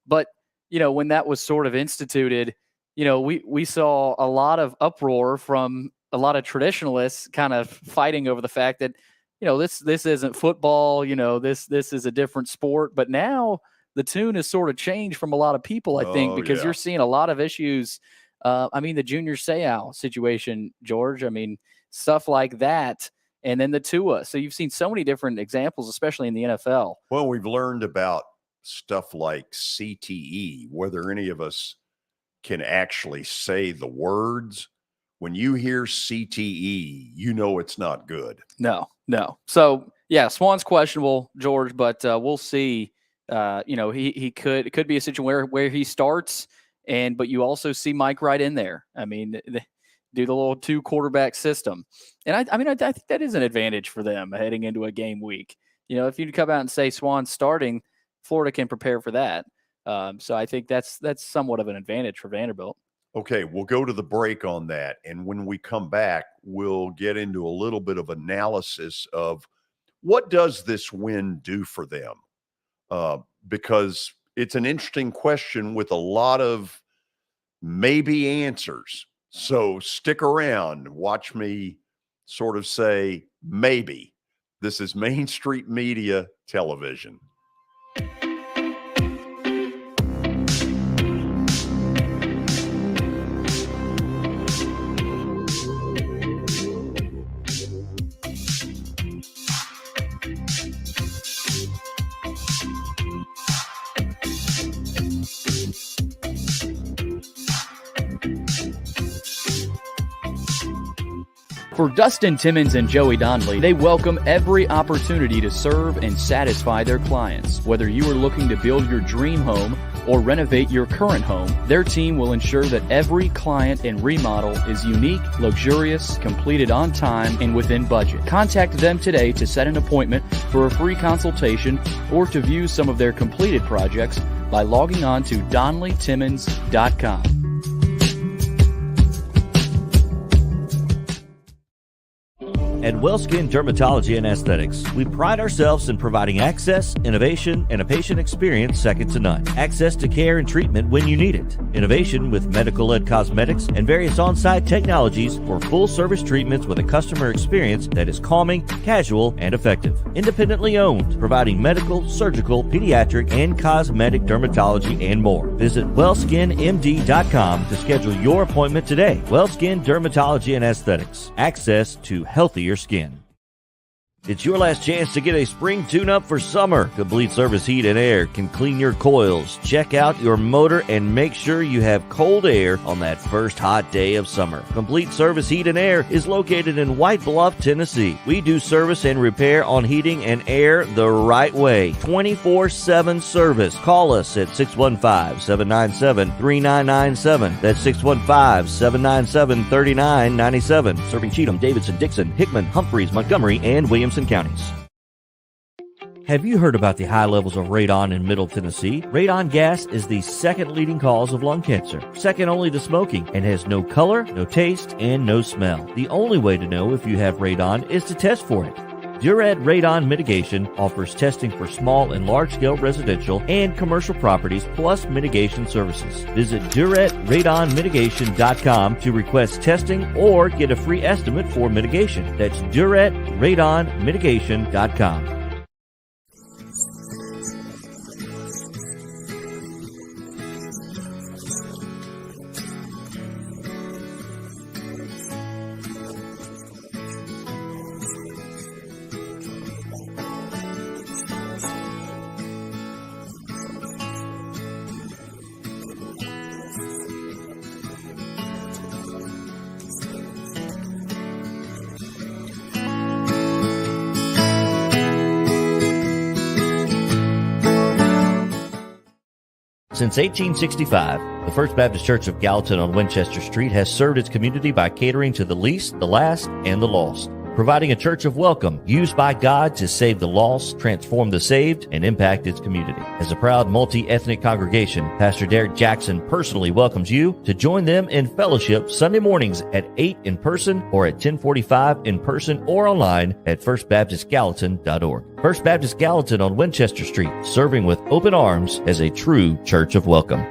But when that was sort of instituted, we saw a lot of uproar from a lot of traditionalists kind of fighting over the fact that, this isn't football, this is a different sport. But now the tune has sort of changed from a lot of people, I think, because you're seeing a lot of issues. The Junior Seau situation, George, stuff like that. And then the Tua. So you've seen so many different examples, especially in the NFL. Well, we've learned about stuff like CTE, whether any of us can actually say the words. When you hear CTE, it's not good. No. So, yeah, Swan's questionable, George, but we'll see. He could be a situation where he starts, but you also see Mike right in there. Do the little 2 quarterback system. And I think that is an advantage for them heading into a game week. If you come out and say Swan's starting, Florida can prepare for that. So I think that's somewhat of an advantage for Vanderbilt. Okay, we'll go to the break on that. And when we come back, we'll get into a little bit of analysis of what does this win do for them? Because it's an interesting question with a lot of maybe answers. So stick around. Watch me sort of say maybe. This is Main Street Media Television. For Dustin Timmons and Joey Donnelly, they welcome every opportunity to serve and satisfy their clients. Whether you are looking to build your dream home or renovate your current home, their team will ensure that every client and remodel is unique, luxurious, completed on time, and within budget. Contact them today to set an appointment for a free consultation or to view some of their completed projects by logging on to DonnellyTimmons.com. At WellSkin Dermatology and Aesthetics, we pride ourselves in providing access, innovation, and a patient experience second to none. Access to care and treatment when you need it. Innovation with medical-led cosmetics and various on-site technologies for full-service treatments with a customer experience that is calming, casual, and effective. Independently owned, providing medical, surgical, pediatric, and cosmetic dermatology and more. Visit WellSkinMD.com to schedule your appointment today. WellSkin Dermatology and Aesthetics. Access to healthier skin. It's your last chance to get a spring tune-up for summer. Complete Service Heat and Air can clean your coils, check out your motor, and make sure you have cold air on that first hot day of summer. Complete Service Heat and Air is located in White Bluff, Tennessee. We do service and repair on heating and air the right way. 24/7 service. Call us at 615-797-3997. That's 615-797-3997. Serving Cheatham, Davidson, Dixon, Hickman, Humphreys, Montgomery, and Williamson counties. Have you heard about the high levels of radon in Middle Tennessee? Radon gas is the second leading cause of lung cancer, second only to smoking, and has no color, no taste, and no smell. The only way to know if you have radon is to test for it. Duret Radon Mitigation offers testing for small and large-scale residential and commercial properties, plus mitigation services. Visit DuretRadonMitigation.com to request testing or get a free estimate for mitigation. That's DuretRadonMitigation.com. Since 1865, the First Baptist Church of Gallatin on Winchester Street has served its community by catering to the least, the last, and the lost, providing a church of welcome used by God to save the lost, transform the saved, and impact its community. As a proud multi-ethnic congregation, Pastor Derek Jackson personally welcomes you to join them in fellowship Sunday mornings at 8 in person or at 1045 in person or online at firstbaptistgallatin.org. First Baptist Gallatin on Winchester Street, serving with open arms as a true church of welcome.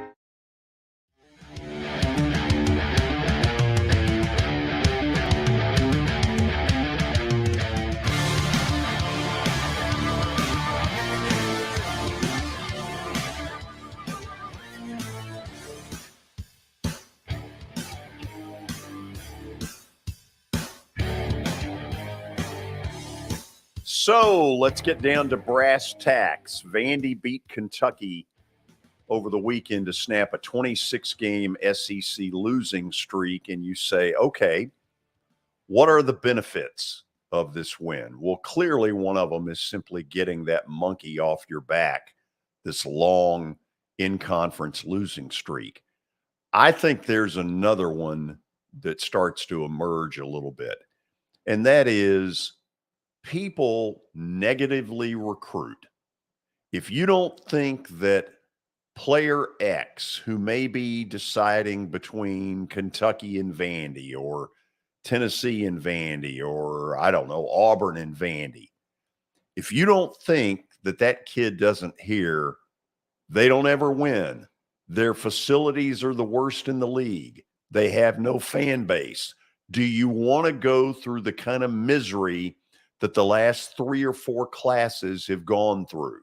So let's get down to brass tacks. Vandy beat Kentucky over the weekend to snap a 26-game SEC losing streak. And you say, okay, what are the benefits of this win? Well, clearly one of them is simply getting that monkey off your back, this long in-conference losing streak. I think there's another one that starts to emerge a little bit, and that is people negatively recruit. If you don't think that player X, who may be deciding between Kentucky and Vandy or Tennessee and Vandy or, I don't know, Auburn and Vandy, if you don't think that that kid doesn't hear they don't ever win, their facilities are the worst in the league, they have no fan base, do you want to go through the kind of misery that the last 3 or 4 classes have gone through?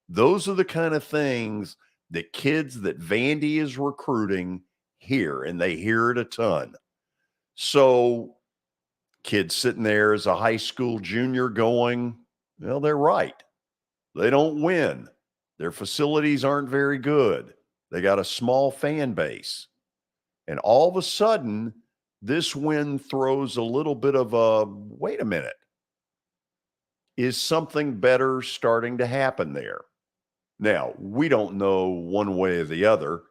Those are the kind of things that kids that Vandy is recruiting hear, and they hear it a ton. So kids sitting there as a high school junior going, well, they're right. They don't win. Their facilities aren't very good. They got a small fan base. And all of a sudden, this win throws a little bit of a, wait a minute. Is something better starting to happen there? Now, we don't know one way or the other.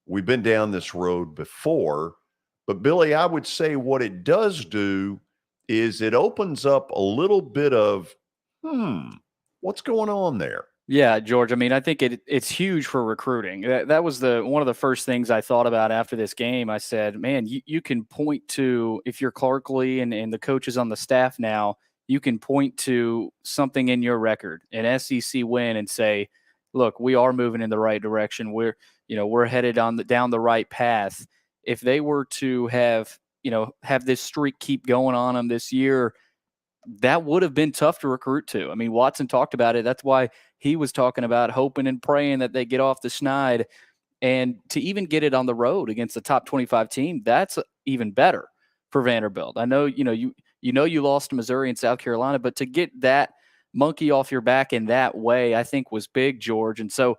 We've been down this road before, but Billy, I would say what it does do is it opens up a little bit of, what's going on there? Yeah, George. I mean, I think it's huge for recruiting. That was one of the first things I thought about after this game. I said, man, you can point to, if you're Clark Lee and the coaches on the staff now, you can point to something in your record, an SEC win, and say, look, we are moving in the right direction. We're headed down the right path. If they were to have this streak keep going on them this year, that would have been tough to recruit to. I mean, Watson talked about it. That's why he was talking about hoping and praying that they get off the schneid, and to even get it on the road against the top 25 team, that's even better for Vanderbilt. I know, You know you lost to Missouri and South Carolina, but to get that monkey off your back in that way, I think was big, George. And so,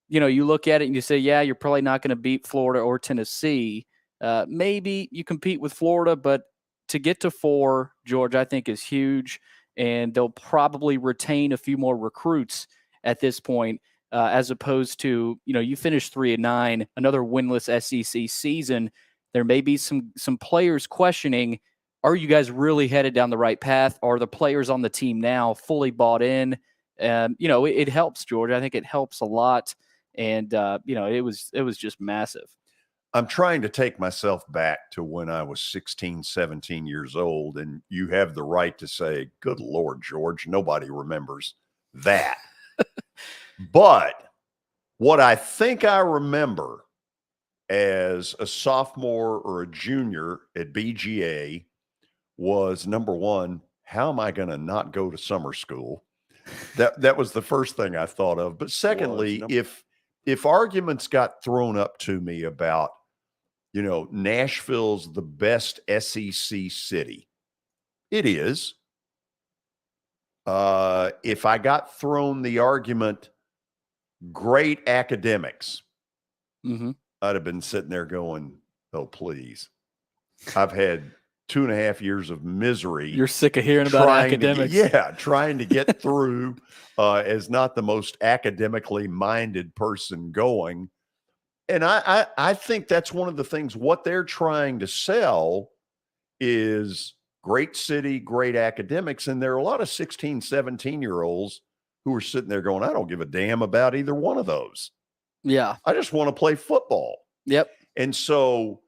you look at it and you say, yeah, you're probably not going to beat Florida or Tennessee. Maybe you compete with Florida, but to get to 4, George, I think is huge. And they'll probably retain a few more recruits at this point, as opposed to, you finish 3-9, another winless SEC season. There may be some players questioning, are you guys really headed down the right path? Are the players on the team now fully bought in? It helps, George. I think it helps a lot. And, it was just massive. I'm trying to take myself back to when I was 16, 17 years old, and you have the right to say, good Lord, George, nobody remembers that. But what I think I remember as a sophomore or a junior at BGA was, number one, how am I going to not go to summer school? That was the first thing I thought of. But secondly, if arguments got thrown up to me about, Nashville's the best SEC city, it is. If I got thrown the argument, great academics, I'd have been sitting there going, oh, please. I've had 2.5 years of misery. You're sick of hearing about academics. Trying to get through as not the most academically minded person going. And I think that's one of the things, what they're trying to sell is great city, great academics. And there are a lot of 16, 17-year-olds who are sitting there going, I don't give a damn about either one of those. Yeah. I just want to play football. Yep. And so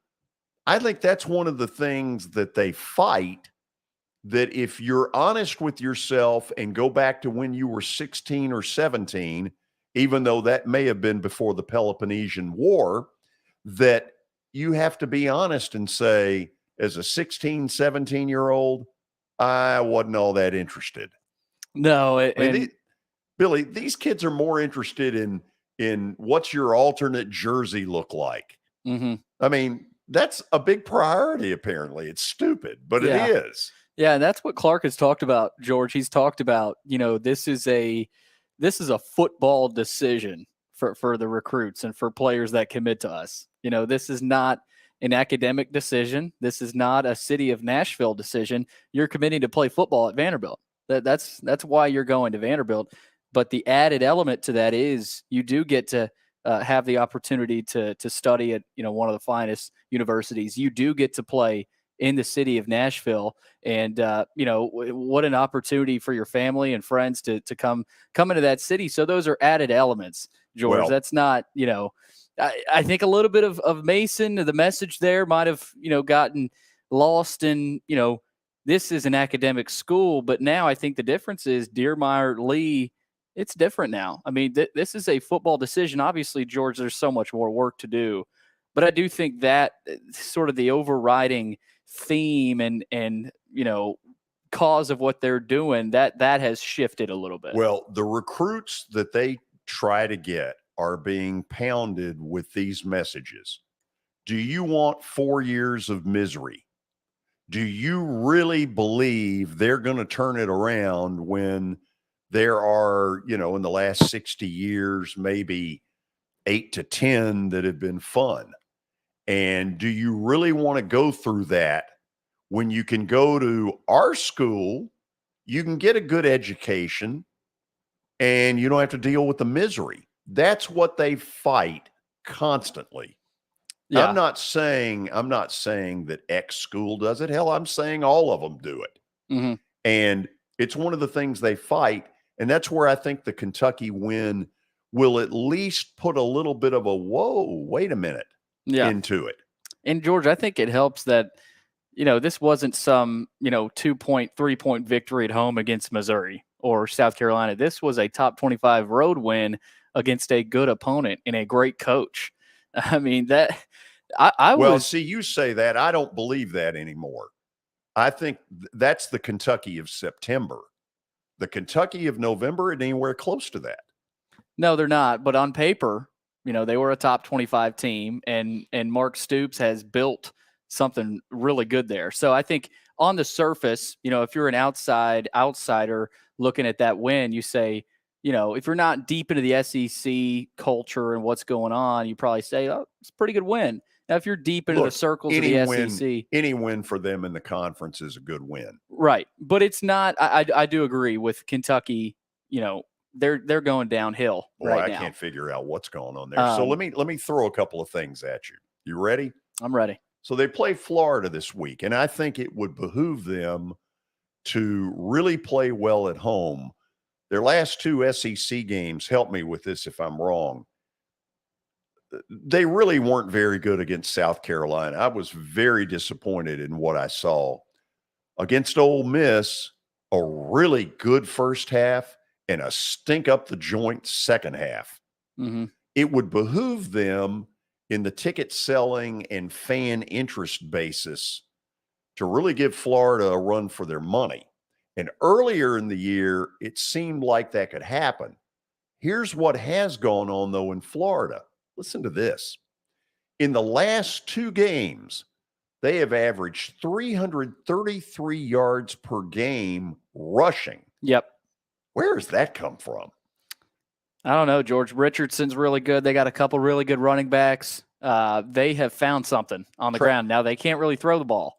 I think that's one of the things that they fight, that if you're honest with yourself and go back to when you were 16 or 17, even though that may have been before the Peloponnesian War, that you have to be honest and say, as a 16, 17-year-old, I wasn't all that interested. No. Billy, these kids are more interested in what's your alternate jersey look like. Mm-hmm. I mean, that's a big priority, apparently. It's stupid, but it is. Yeah, and that's what Clark has talked about, George. He's talked about, this is a football decision for the recruits and for players that commit to us. This is not an academic decision. This is not a city of Nashville decision. You're committing to play football at Vanderbilt. That's why you're going to Vanderbilt. But the added element to that is you do get to have the opportunity to study at one of the finest universities. You do get to play in the city of Nashville, and what an opportunity for your family and friends to come into that city. So those are added elements, George. Well, that's not I think a little bit of Mason, the message there might have gotten lost in this is an academic school, but now I think the difference is Dearmeyer, Lee. It's different now. I mean, this is a football decision. Obviously, George, there's so much more work to do. But I do think that sort of the overriding theme and cause of what they're doing, that has shifted a little bit. Well, the recruits that they try to get are being pounded with these messages. Do you want 4 years of misery? Do you really believe they're going to turn it around when there are, in the last 60 years, maybe 8 to 10 that have been fun? And do you really want to go through that when you can go to our school, you can get a good education, and you don't have to deal with the misery? That's what they fight constantly. Yeah. I'm not saying that X school does it. Hell, I'm saying all of them do it. Mm-hmm. And it's one of the things they fight. And that's where I think the Kentucky win will at least put a little bit of a, whoa, wait a minute, into it. And George, I think it helps that, this wasn't some, 2-point, 3-point victory at home against Missouri or South Carolina. This was a top 25 road win against a good opponent and a great coach. I mean, that see, you say that. I don't believe that anymore. I think that's the Kentucky of September. The Kentucky of November isn't anywhere close to that. No, they're not. But on paper, they were a top 25 team, and Mark Stoops has built something really good there. So I think on the surface, if you're an outsider looking at that win, you say, if you're not deep into the SEC culture and what's going on, you probably say, oh, it's a pretty good win. Now, if you're deep into the circles of the SEC. Any win for them in the conference is a good win. Right. But it's not, I do agree with Kentucky, they're going downhill right now. I can't figure out what's going on there. So let me throw a couple of things at you. You ready? I'm ready. So they play Florida this week, and I think it would behoove them to really play well at home. Their last 2 SEC games, help me with this if I'm wrong, they really weren't very good against South Carolina. I was very disappointed in what I saw. Against Ole Miss, a really good first half and a stink up the joint second half. Mm-hmm. It would behoove them in the ticket selling and fan interest basis to really give Florida a run for their money. And earlier in the year, it seemed like that could happen. Here's what has gone on, though, in Florida. Listen to this. In the last 2 games, they have averaged 333 yards per game rushing. Yep. Where does that come from? I don't know, George. Richardson's really good. They got a couple really good running backs. They have found something on the ground. Now, they can't really throw the ball,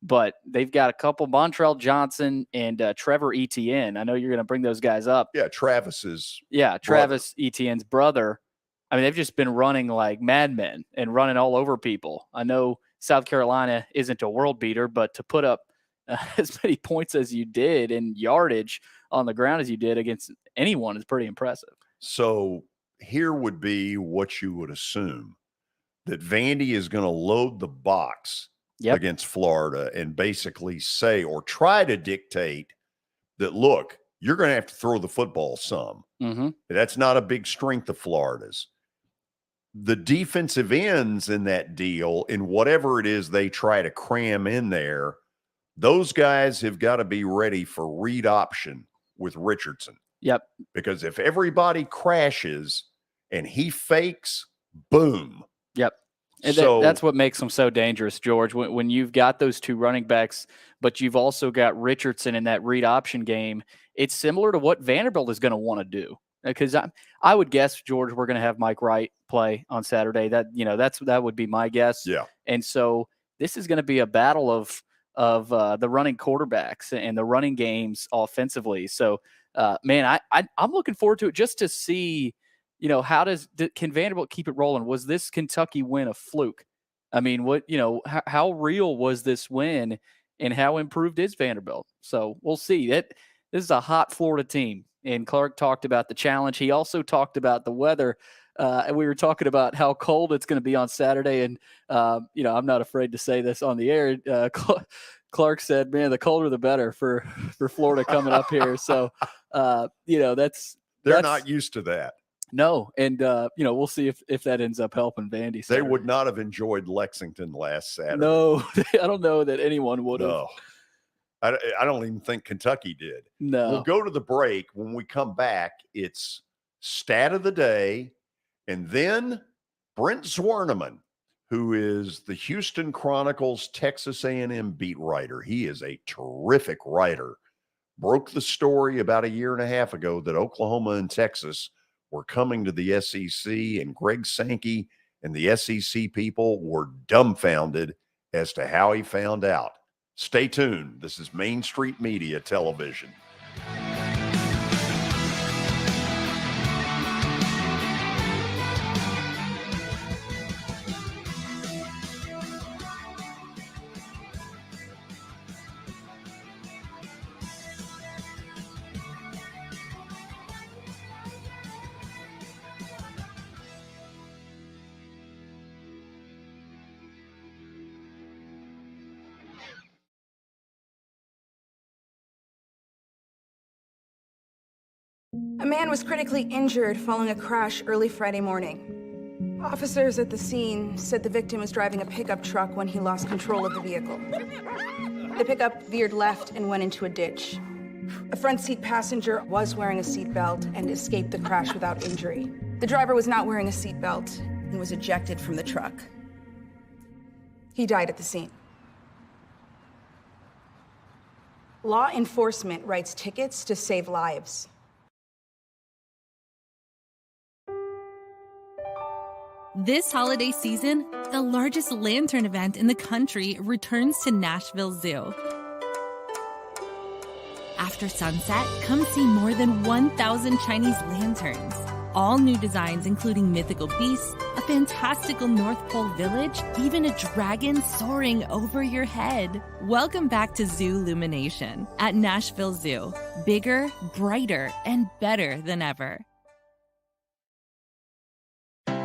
but they've got a couple, Montrell Johnson and Trevor Etienne. I know you're going to bring those guys up. Yeah, Travis Etienne's brother. I mean, they've just been running like madmen and running all over people. I know South Carolina isn't a world beater, but to put up as many points as you did and yardage on the ground as you did against anyone is pretty impressive. So here would be what you would assume, that Vandy is going to load the box against Florida and basically say or try to dictate that, look, you're going to have to throw the football some. Mm-hmm. That's not a big strength of Florida's. The defensive ends in that deal, in whatever it is they try to cram in there, those guys have got to be ready for read option with Richardson. Yep. Because if everybody crashes and he fakes, boom. Yep. And that's what makes them so dangerous, George, when you've got those 2 running backs, but you've also got Richardson in that read option game. It's similar to what Vanderbilt is going to want to do. Because I would guess, George, we're going to have Mike Wright play on Saturday. That would be my guess. Yeah. And so this is going to be a battle of the running quarterbacks and the running games offensively. So, man, I'm looking forward to it just to see, can Vanderbilt keep it rolling? Was this Kentucky win a fluke? I mean, how real was this win and how improved is Vanderbilt? So we'll see. This is a hot Florida team. And Clark talked about the challenge. He also talked about the weather. And we were talking about how cold it's going to be on Saturday. And, I'm not afraid to say this on the air. Clark said, man, the colder the better for Florida coming up here. So, they're not used to that. No. And, we'll see if that ends up helping Vandy Saturday. They would not have enjoyed Lexington last Saturday. No, I don't know that anyone would have. No. I don't even think Kentucky did. No. We'll go to the break. When we come back, it's stat of the day, and then Brent Zwerneman, who is the Houston Chronicle's Texas A&M beat writer. He is a terrific writer. Broke the story about 1.5 years ago that Oklahoma and Texas were coming to the SEC, and Greg Sankey and the SEC people were dumbfounded as to how he found out. Stay tuned. This is Main Street Media Television. A man was critically injured following a crash early Friday morning. Officers at the scene said the victim was driving a pickup truck when he lost control of the vehicle. The pickup veered left and went into a ditch. A front seat passenger was wearing a seatbelt and escaped the crash without injury. The driver was not wearing a seatbelt and was ejected from the truck. He died at the scene. Law enforcement writes tickets to save lives. This holiday season, the largest lantern event in the country returns to Nashville Zoo. After sunset, come see more than 1,000 Chinese lanterns. All new designs including mythical beasts, a fantastical North Pole village, even a dragon soaring over your head. Welcome back to Zoo Illumination at Nashville Zoo. Bigger, brighter, and better than ever.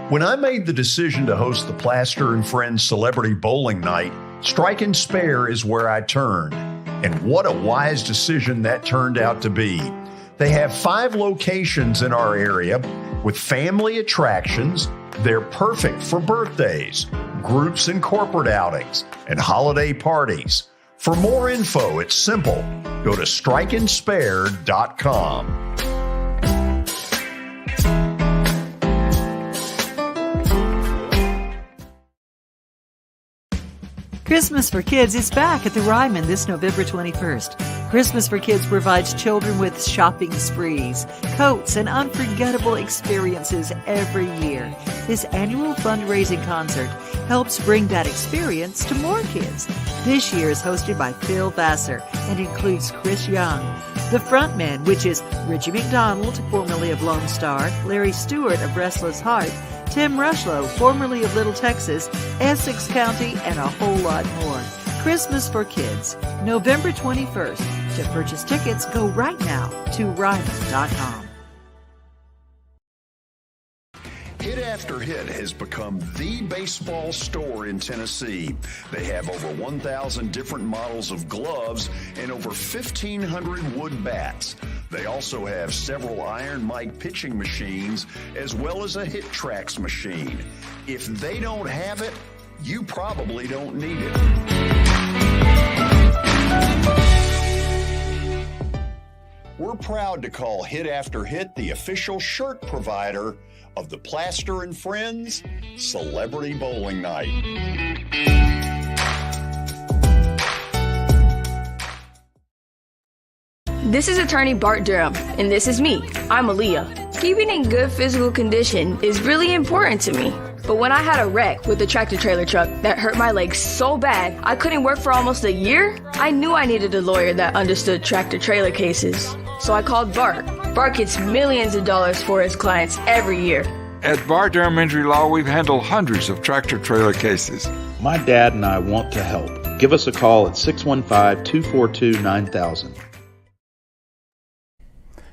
When I made the decision to host the Plaster and Friends Celebrity Bowling Night, Strike and Spare is where I turned. And what a wise decision that turned out to be. They have 5 locations in our area with family attractions. They're perfect for birthdays, groups and corporate outings, and holiday parties. For more info, it's simple. Go to strikeandspare.com. Christmas for Kids is back at the Ryman this November 21st. Christmas for Kids provides children with shopping sprees, coats, and unforgettable experiences every year. This annual fundraising concert helps bring that experience to more kids. This year is hosted by Phil Vassar and includes Chris Young, the frontman, which is Richie McDonald, formerly of Lone Star, Larry Stewart of Restless Heart, Tim Rushlow, formerly of Little Texas, Essex County, and a whole lot more. Christmas for Kids, November 21st. To purchase tickets, go right now to Ryman.com. Hit After Hit has become the baseball store in Tennessee. They have over 1,000 different models of gloves and over 1,500 wood bats. They also have several Iron Mike pitching machines as well as a Hit Tracks machine. If they don't have it, you probably don't need it. We're proud to call Hit After Hit the official shirt provider of the Plaster and Friends Celebrity Bowling Night. This is attorney Bart Durham, and this is me. I'm Aaliyah. Keeping in good physical condition is really important to me. But when I had a wreck with the tractor trailer truck that hurt my legs so bad I couldn't work for almost a year, I knew I needed a lawyer that understood tractor trailer cases. So I called Bart. Bart gets millions of dollars for his clients every year. At Bart Durham Injury Law, we've handled hundreds of tractor trailer cases. My dad and I want to help. Give us a call at 615-242-9000.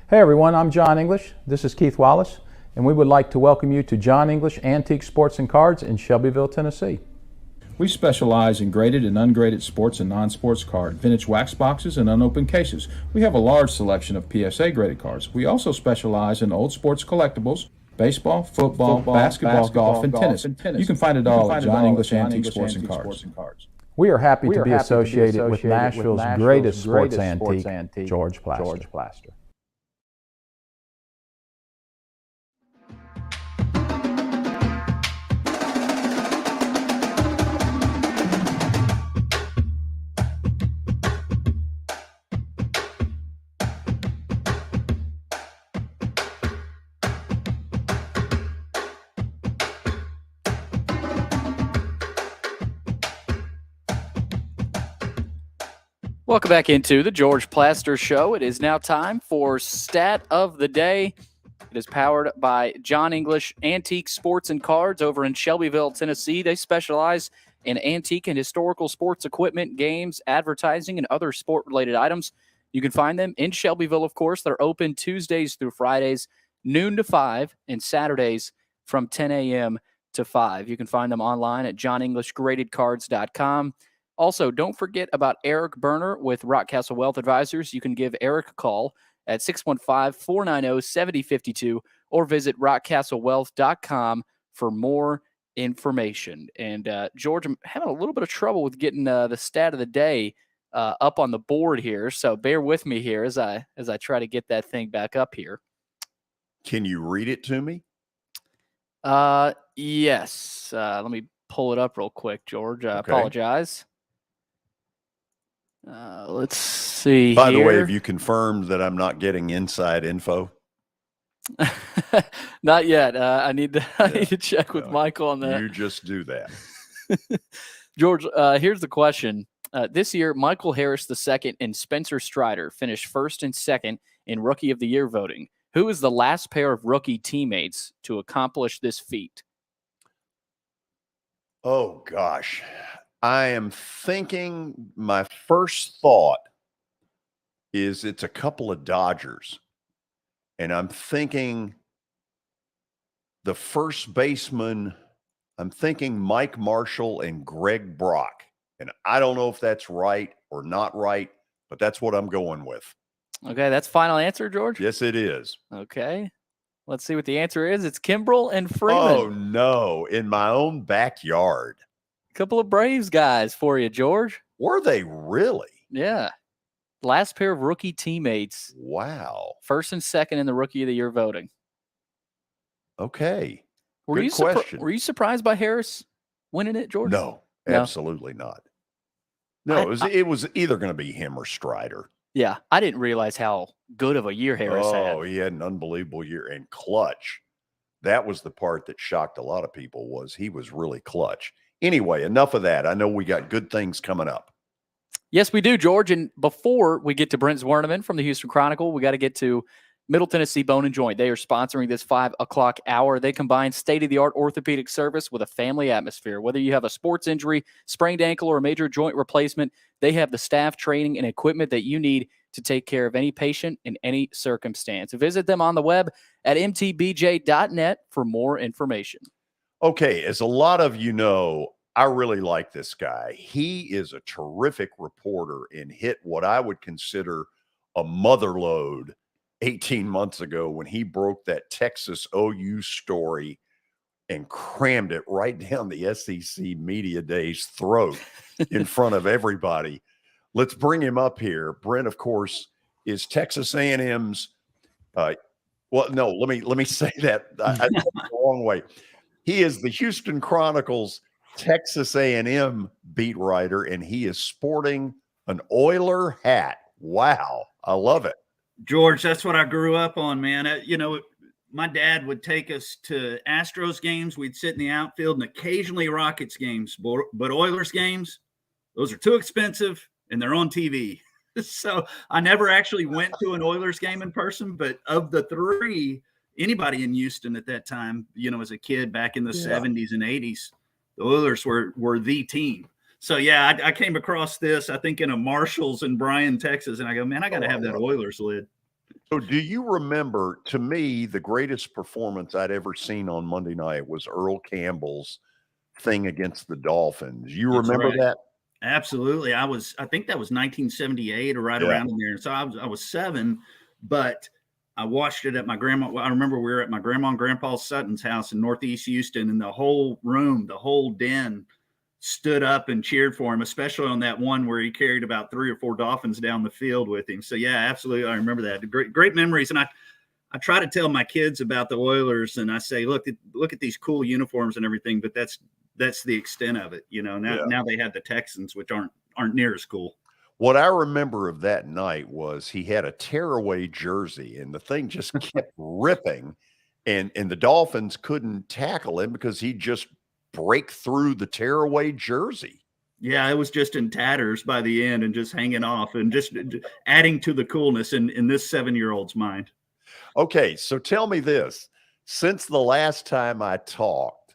Hey everyone, I'm John English. This is Keith Wallace, and we would like to welcome you to John English Antique Sports and Cards in Shelbyville, Tennessee. We specialize in graded and ungraded sports and non-sports cards, vintage wax boxes, and unopened cases. We have a large selection of PSA graded cards. We also specialize in old sports collectibles, baseball, football, basketball, golf, and tennis. You can find it all at John English Antique Sports and Cards. We are happy to be associated with Nashville's greatest sports antique, George Plaster. Welcome back into the George Plaster Show. It is now time for Stat of the Day. It is powered by John English Antique Sports and Cards over in Shelbyville, Tennessee. They specialize in antique and historical sports equipment, games, advertising, and other sport-related items. You can find them in Shelbyville, of course. They're open Tuesdays through Fridays, noon to 5, and Saturdays from 10 a.m. to 5. You can find them online at johnenglishgradedcards.com. Also, don't forget about Eric Berner with Rockcastle Wealth Advisors. You can give Eric a call at 615-490-7052 or visit rockcastlewealth.com for more information. And, George, I'm having a little bit of trouble with getting the stat of the day up on the board here, so bear with me here as I try to get that thing back up here. Can you read it to me? Yes. Let me pull it up real quick, George. I apologize. Let's see. By the way, have you confirmed that I'm not getting inside info? Not yet. I need to check with Michael on that. You just do that. George, here's the question. This year, Michael Harris II and Spencer Strider finished first and second in Rookie of the Year voting. Who is the last pair of rookie teammates to accomplish this feat? Oh, gosh. I am thinking, my first thought is it's a couple of Dodgers. And I'm thinking the first baseman, I'm thinking Mike Marshall and Greg Brock. And I don't know if that's right or not right, but that's what I'm going with. Okay, that's final answer, George? Yes, it is. Okay. Let's see what the answer is. It's Kimbrel and Freeman. Oh, no. In my own backyard. Couple of Braves guys for you, George. Were they really? Yeah. Last pair of rookie teammates. Wow. First and second in the Rookie of the Year voting. Okay. Good question. Were you surprised by Harris winning it, George? No, absolutely not. No, it was either going to be him or Strider. Yeah, I didn't realize how good of a year Harris had. Oh, he had an unbelievable year. And clutch. That was the part that shocked a lot of people, was he was really clutch. Anyway, enough of that. I know we got good things coming up. Yes, we do, George. And before we get to Brent Zwerneman from the Houston Chronicle, we got to get to Middle Tennessee Bone and Joint. They are sponsoring this 5 o'clock hour. They combine state-of-the-art orthopedic service with a family atmosphere. Whether you have a sports injury, sprained ankle, or a major joint replacement, they have the staff, training, and equipment that you need to take care of any patient in any circumstance. Visit them on the web at mtbj.net for more information. Okay, as a lot of you know, I really like this guy. He is a terrific reporter and hit what I would consider a mother load 18 months ago when he broke that Texas OU story and crammed it right down the SEC Media Day's throat in front of everybody. Let's bring him up here. Brent, of course, is Texas A&M's well, no, let me say that. I said it the wrong way. He is the Houston Chronicle's Texas A&M beat writer, and he is sporting an Oiler hat. Wow, I love it. George, that's what I grew up on, man. My dad would take us to Astros games. We'd sit in the outfield, and occasionally Rockets games, but Oilers games, those are too expensive, and they're on TV. So I never actually went to an Oilers game in person, but of the three, anybody in Houston at that time, as a kid back in the 70s and 80s, the Oilers were the team. So, yeah, I came across this, I think, in a Marshalls in Bryan, Texas, and I go, man, I got to have that Oilers lid. So do you remember, to me, the greatest performance I'd ever seen on Monday night was Earl Campbell's thing against the Dolphins. You remember that? Absolutely. I think that was 1978 or right around in there. So I was 7, but I watched it at my grandma. I remember we were at my grandma and grandpa Sutton's house in Northeast Houston, and the whole room, the whole den stood up and cheered for him, especially on that one where he carried about 3 or 4 Dolphins down the field with him. So yeah, absolutely. I remember that. Great memories. And I try to tell my kids about the Oilers, and I say, look at these cool uniforms and everything, but that's the extent of it. Now they have the Texans, which aren't near as cool. What I remember of that night was he had a tearaway jersey, and the thing just kept ripping, and the Dolphins couldn't tackle him because he'd just break through the tearaway jersey. Yeah, it was just in tatters by the end and just hanging off and just adding to the coolness in this 7-year-old's mind. Okay, so tell me this. Since the last time I talked,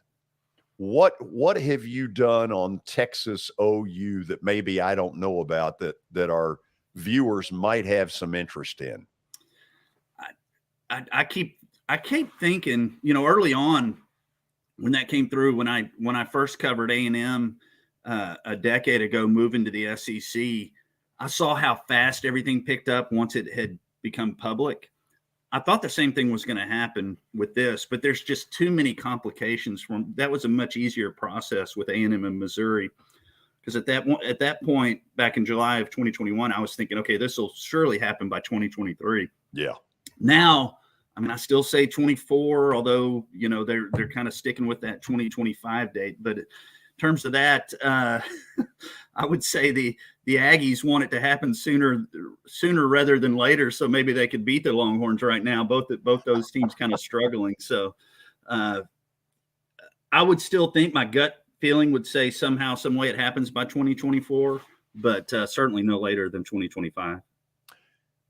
what have you done on Texas OU that maybe I don't know about that our viewers might have some interest in? I keep thinking, early on when that came through, when I first covered A&M a decade ago, moving to the SEC, I saw how fast everything picked up once it had become public. I thought the same thing was going to happen with this, but there's just too many complications. That was a much easier process with A&M and Missouri, because at that point back in July of 2021, I was thinking, okay, this will surely happen by 2023. Yeah. Now, I still say 24, although they're kind of sticking with that 2025 date. But terms of that, I would say the Aggies want it to happen sooner rather than later, so maybe they could beat the Longhorns right now. Both those teams kind of struggling. So I would still think my gut feeling would say somehow, some way it happens by 2024, but certainly no later than 2025.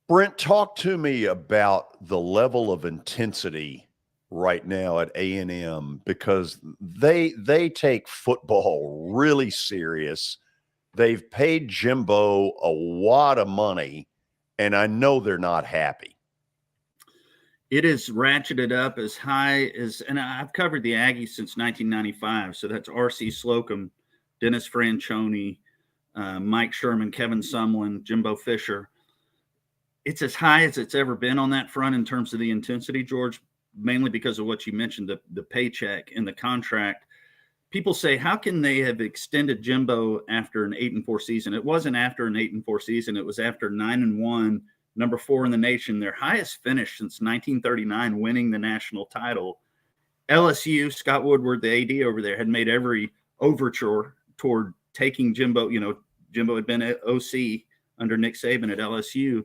Brent, talk to me about the level of intensity right now at A&M, because they take football really serious. They've paid Jimbo a lot of money, and I know they're not happy. It is ratcheted up as high as, and I've covered the Aggies since 1995. So that's R.C. Slocum, Dennis Franchione, Mike Sherman, Kevin Sumlin, Jimbo Fisher. It's as high as it's ever been on that front in terms of the intensity, George, mainly because of what you mentioned, the paycheck and the contract. People say, how can they have extended Jimbo after an 8-4 season? It wasn't after an 8-4 season. It was after 9-1, number 4 in the nation, their highest finish since 1939, winning the national title. LSU, Scott Woodward, the AD over there, had made every overture toward taking Jimbo. You know, Jimbo had been at OC under Nick Saban at LSU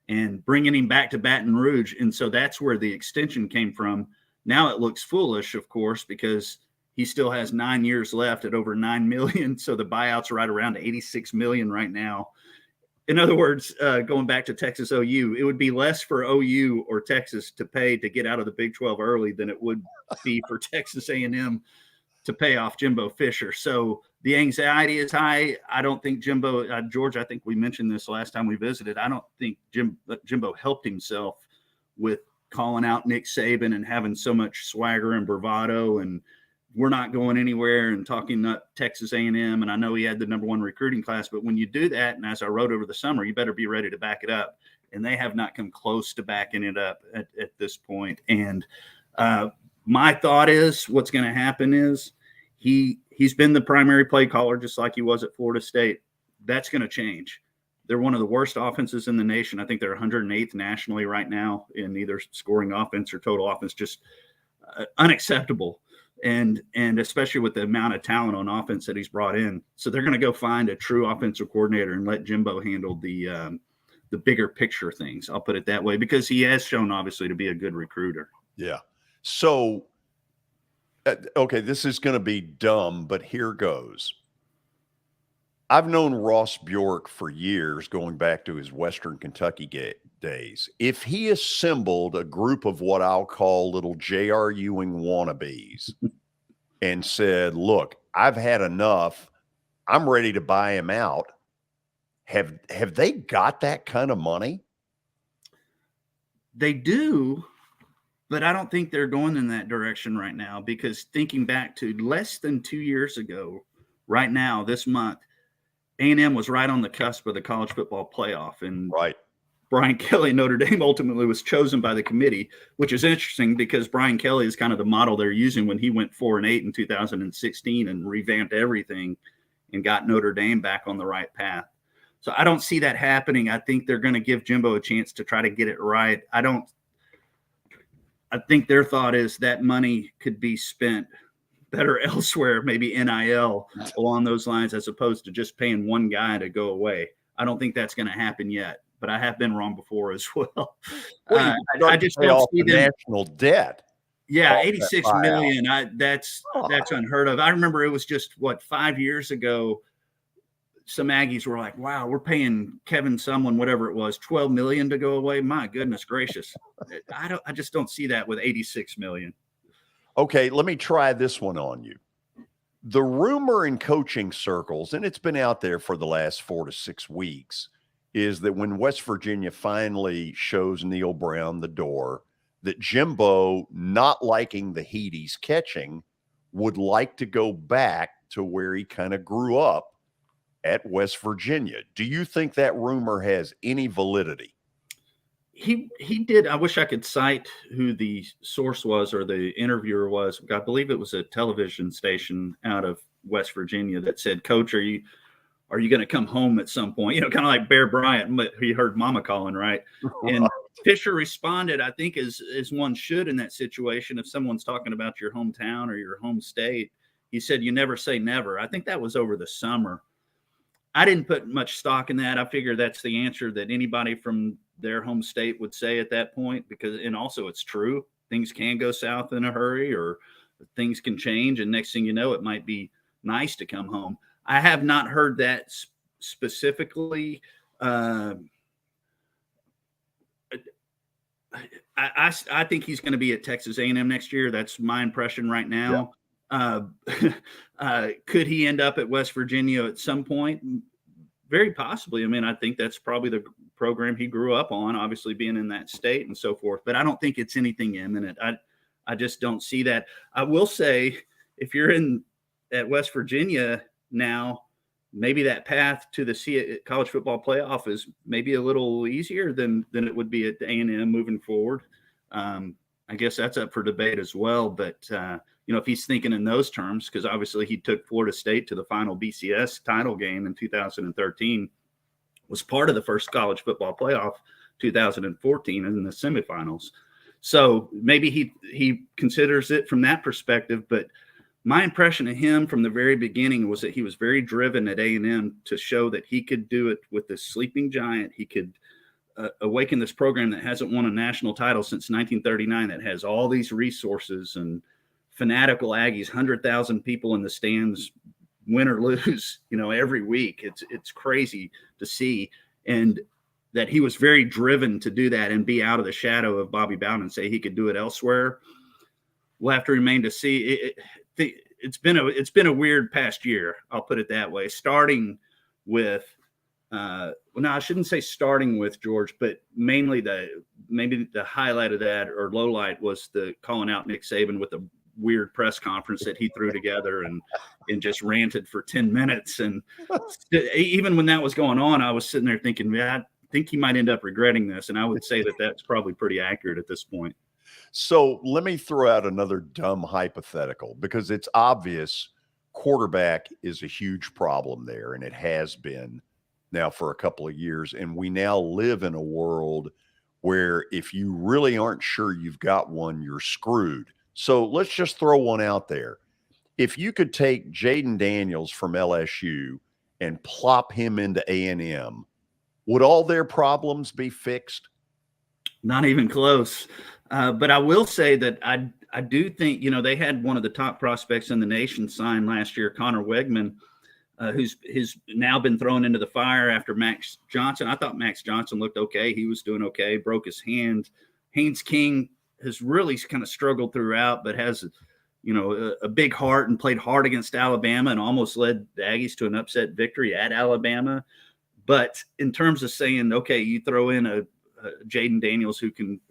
and bringing him back to Baton Rouge. And so that's where the extension came from. Now it looks foolish, of course, because he still has 9 years left at over $9 million. So the buyout's right around $86 million right now. In other words, going back to Texas OU, it would be less for OU or Texas to pay to get out of the Big 12 early than it would be for Texas A&M to pay off Jimbo Fisher. So the anxiety is high. I don't think Jimbo, George, I think we mentioned this last time we visited. I don't think Jimbo helped himself with calling out Nick Saban and having so much swagger and bravado and we're not going anywhere and talking up Texas A&M. And I know he had the number 1 recruiting class, but when you do that, and as I wrote over the summer, you better be ready to back it up. And they have not come close to backing it up at this point. And my thought is what's going to happen is he's been the primary play caller, just like he was at Florida State. That's going to change. They're one of the worst offenses in the nation. I think they're 108th nationally right now in either scoring offense or total offense, just unacceptable. And especially with the amount of talent on offense that he's brought in. So they're going to go find a true offensive coordinator and let Jimbo handle the bigger picture things. I'll put it that way, because he has shown obviously to be a good recruiter. Yeah. So, okay, this is going to be dumb, but here goes. I've known Ross Bjork for years, going back to his Western Kentucky days. If he assembled a group of what I'll call little J.R. Ewing wannabes and said, look, I've had enough, I'm ready to buy him out, have they got that kind of money? They do, but I don't think they're going in that direction right now, because thinking back to less than 2 years ago, right now, this month, A&M was right on the cusp of the college football playoff. And right. Brian Kelly, Notre Dame, ultimately was chosen by the committee, which is interesting because Brian Kelly is kind of the model they're using when he went 4-8 in 2016 and revamped everything and got Notre Dame back on the right path. So I don't see that happening. I think they're going to give Jimbo a chance to try to get it right. I think their thought is that money could be spent better elsewhere, maybe NIL along those lines, as opposed to just paying one guy to go away. I don't think that's going to happen yet, but I have been wrong before as well. I just don't see the national debt. Yeah, 86 million. That's unheard of. I remember it was just 5 years ago. Some Aggies were like, wow, we're paying Kevin Sumlin, whatever it was, $12 million to go away. My goodness gracious. I just don't see that with 86 million. Okay, let me try this one on you. The rumor in coaching circles, and it's been out there for the last 4 to 6 weeks, is that when West Virginia finally shows Neil Brown the door, that Jimbo, not liking the heat he's catching, would like to go back to where he kind of grew up at West Virginia. Do you think that rumor has any validity? He did. I wish I could cite who the source was or the interviewer was. I believe it was a television station out of West Virginia that said, Coach, are you going to come home at some point? You know, kind of like Bear Bryant, but he heard mama calling, right? And Fisher responded, I think, as one should in that situation. If someone's talking about your hometown or your home state, He said, "You never say never." I think that was over the summer. I didn't put much stock in that. I figure that's the answer that anybody from their home state would say at that point, and also it's true. Things can go south in a hurry, or things can change. And next thing you know, it might be nice to come home. I have not heard that specifically. I think he's going to be at Texas A&M next year. That's my impression right now. Could he end up at West Virginia at some point? Very possibly. I mean, I think that's probably the program he grew up on, obviously being in that state and so forth. But I don't think it's anything imminent. I just don't see that. I will say, if you're at West Virginia now, maybe that path to the college football playoff is maybe a little easier than it would be at A&M moving forward. I guess that's up for debate as well. But, if he's thinking in those terms, because obviously he took Florida State to the final BCS title game in 2013, was part of the first college football playoff 2014 in the semifinals. So maybe he considers it from that perspective. But my impression of him from the very beginning was that he was very driven at A&M to show that he could do it with this sleeping giant. He could awaken this program that hasn't won a national title since 1939, that has all these resources and fanatical Aggies, 100,000 people in the stands, win or lose, every week. It's crazy to see. And that he was very driven to do that and be out of the shadow of Bobby Bowden and say he could do it elsewhere. We'll have to remain to see. It's been a weird past year. I'll put it that way. Starting with, I shouldn't say starting with George, but mainly maybe the highlight of that, or low light, was the calling out Nick Saban with the weird press conference that he threw together and just ranted for 10 minutes. And even when that was going on, I was sitting there thinking, man, I think he might end up regretting this. And I would say that that's probably pretty accurate at this point. So let me throw out another dumb hypothetical, because it's obvious quarterback is a huge problem there, and it has been now for a couple of years. And we now live in a world where if you really aren't sure you've got one, you're screwed. So let's just throw one out there. If you could take Jaden Daniels from LSU and plop him into A&M, would all their problems be fixed? Not even close. But I will say that I do think, they had one of the top prospects in the nation signed last year, Connor Wegman, who's now been thrown into the fire after Max Johnson. I thought Max Johnson looked okay. He was doing okay, broke his hand. Haynes King has really kind of struggled throughout, but has, a big heart and played hard against Alabama and almost led the Aggies to an upset victory at Alabama. But in terms of saying, okay, you throw in a Jaden Daniels who can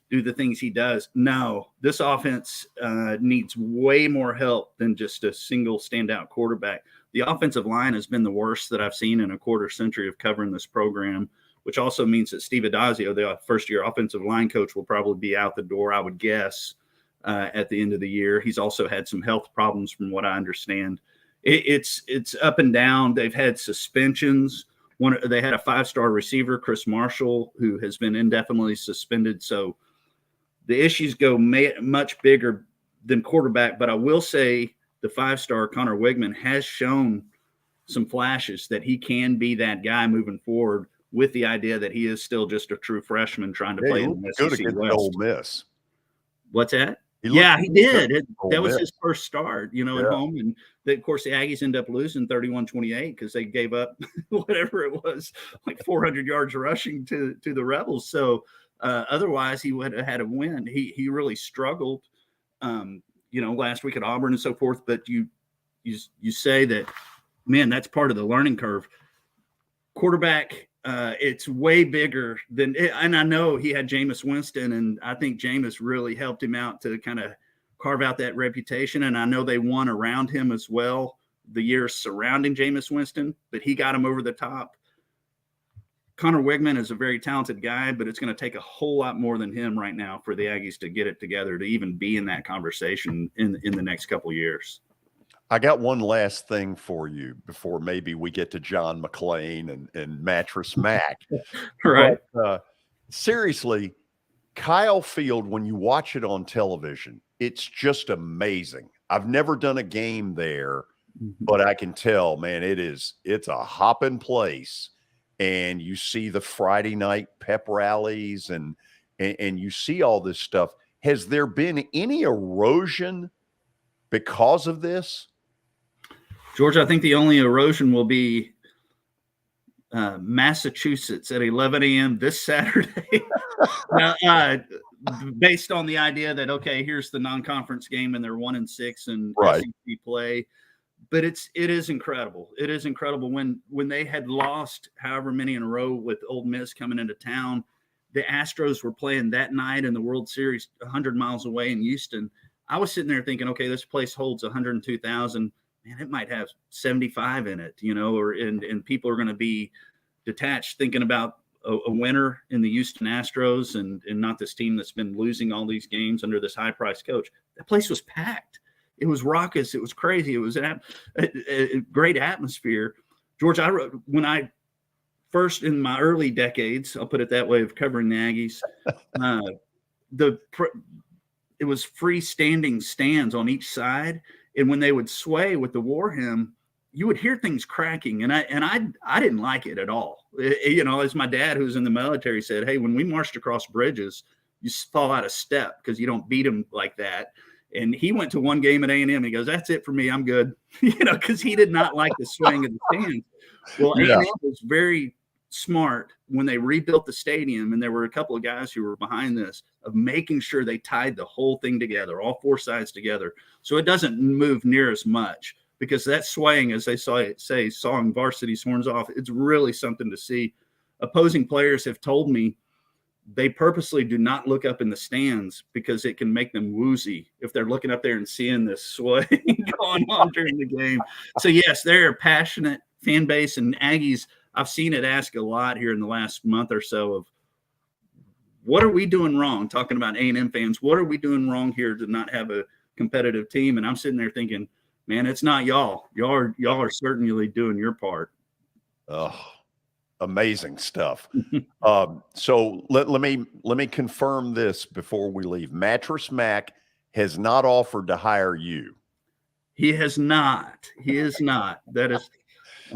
do the things he does. No, this offense needs way more help than just a single standout quarterback. The offensive line has been the worst that I've seen in a quarter century of covering this program, which also means that Steve Adazio, the first-year offensive line coach, will probably be out the door, I would guess, at the end of the year. He's also had some health problems from what I understand. It's up and down. They've had suspensions. They had a 5-star receiver, Chris Marshall, who has been indefinitely suspended. So the issues go much bigger than quarterback. But I will say the 5-star Connor Wegman has shown some flashes that he can be that guy moving forward, with the idea that he is still just a true freshman trying to play in the SEC West. Ole Miss. What's that? He did. That was his first start, at home. And of course, the Aggies end up losing 31-28 because they gave up whatever it was, like 400 yards rushing to the Rebels. So otherwise, he would have had a win. He really struggled, last week at Auburn and so forth. But you say that, man, that's part of the learning curve. Quarterback, it's way bigger than it, and I know he had Jameis Winston, and I think Jameis really helped him out to kind of carve out that reputation. And I know they won around him as well the years surrounding Jameis Winston, but he got him over the top. Connor Wegman is a very talented guy, but it's going to take a whole lot more than him right now for the Aggies to get it together to even be in that conversation in the next couple of years. I got one last thing for you before maybe we get to John McClain and Mattress Mac. Right. But, seriously, Kyle Field, when you watch it on television, it's just amazing. I've never done a game there, but I can tell, man, it's a hopping place. And you see the Friday night pep rallies and you see all this stuff. Has there been any erosion because of this? George, I think the only erosion will be Massachusetts at 11 a.m. this Saturday. Now, based on the idea that, okay, here's the non-conference game and they're 1-6 and right. SEC play. But it is incredible. It is incredible when they had lost however many in a row with Ole Miss coming into town. The Astros were playing that night in the World Series 100 miles away in Houston. I was sitting there thinking, okay, this place holds 102,000. Man, it might have 75 in it, and people are going to be detached thinking about a winner in the Houston Astros and not this team that's been losing all these games under this high-priced coach. That place was packed. It was raucous. It was crazy. It was a great atmosphere. George, when I first in my early decades, I'll put it that way, of covering the Aggies, it was freestanding stands on each side. And when they would sway with the war hymn, you would hear things cracking. And I didn't like it at all. As my dad, who's in the military, said, hey, when we marched across bridges, you fall out of step because you don't beat them like that. And he went to one game at A&M. He goes, that's it for me. I'm good. Because he did not like the swing of the stands. Well, A&M was very smart when they rebuilt the stadium. And there were a couple of guys who were behind this of making sure they tied the whole thing together, all four sides together. So it doesn't move near as much because that swaying, as they say, sawing varsity's horns off, it's really something to see. Opposing players have told me they purposely do not look up in the stands because it can make them woozy if they're looking up there and seeing this sway going on during the game. So, yes, they're a passionate fan base, and Aggies, I've seen it ask a lot here in the last month or so of what are we doing wrong? Talking about A&M fans, what are we doing wrong here to not have a competitive team? And I'm sitting there thinking, man, it's not y'all. Y'all are certainly doing your part. Oh, amazing stuff. So let me confirm this before we leave. Mattress Mac has not offered to hire you. He has not. He is not. That is.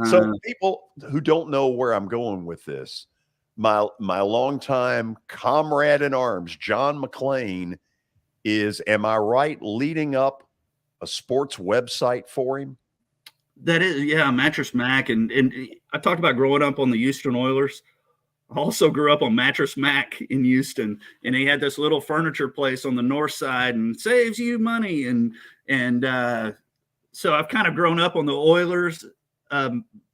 So people who don't know where I'm going with this, my longtime comrade in arms, John McClain, is, am I right, leading up a sports website for him? That is, yeah, Mattress Mac. And I talked about growing up on the Houston Oilers. I also grew up on Mattress Mac in Houston, and he had this little furniture place on the north side and saves you money. And so I've kind of grown up on the Oilers,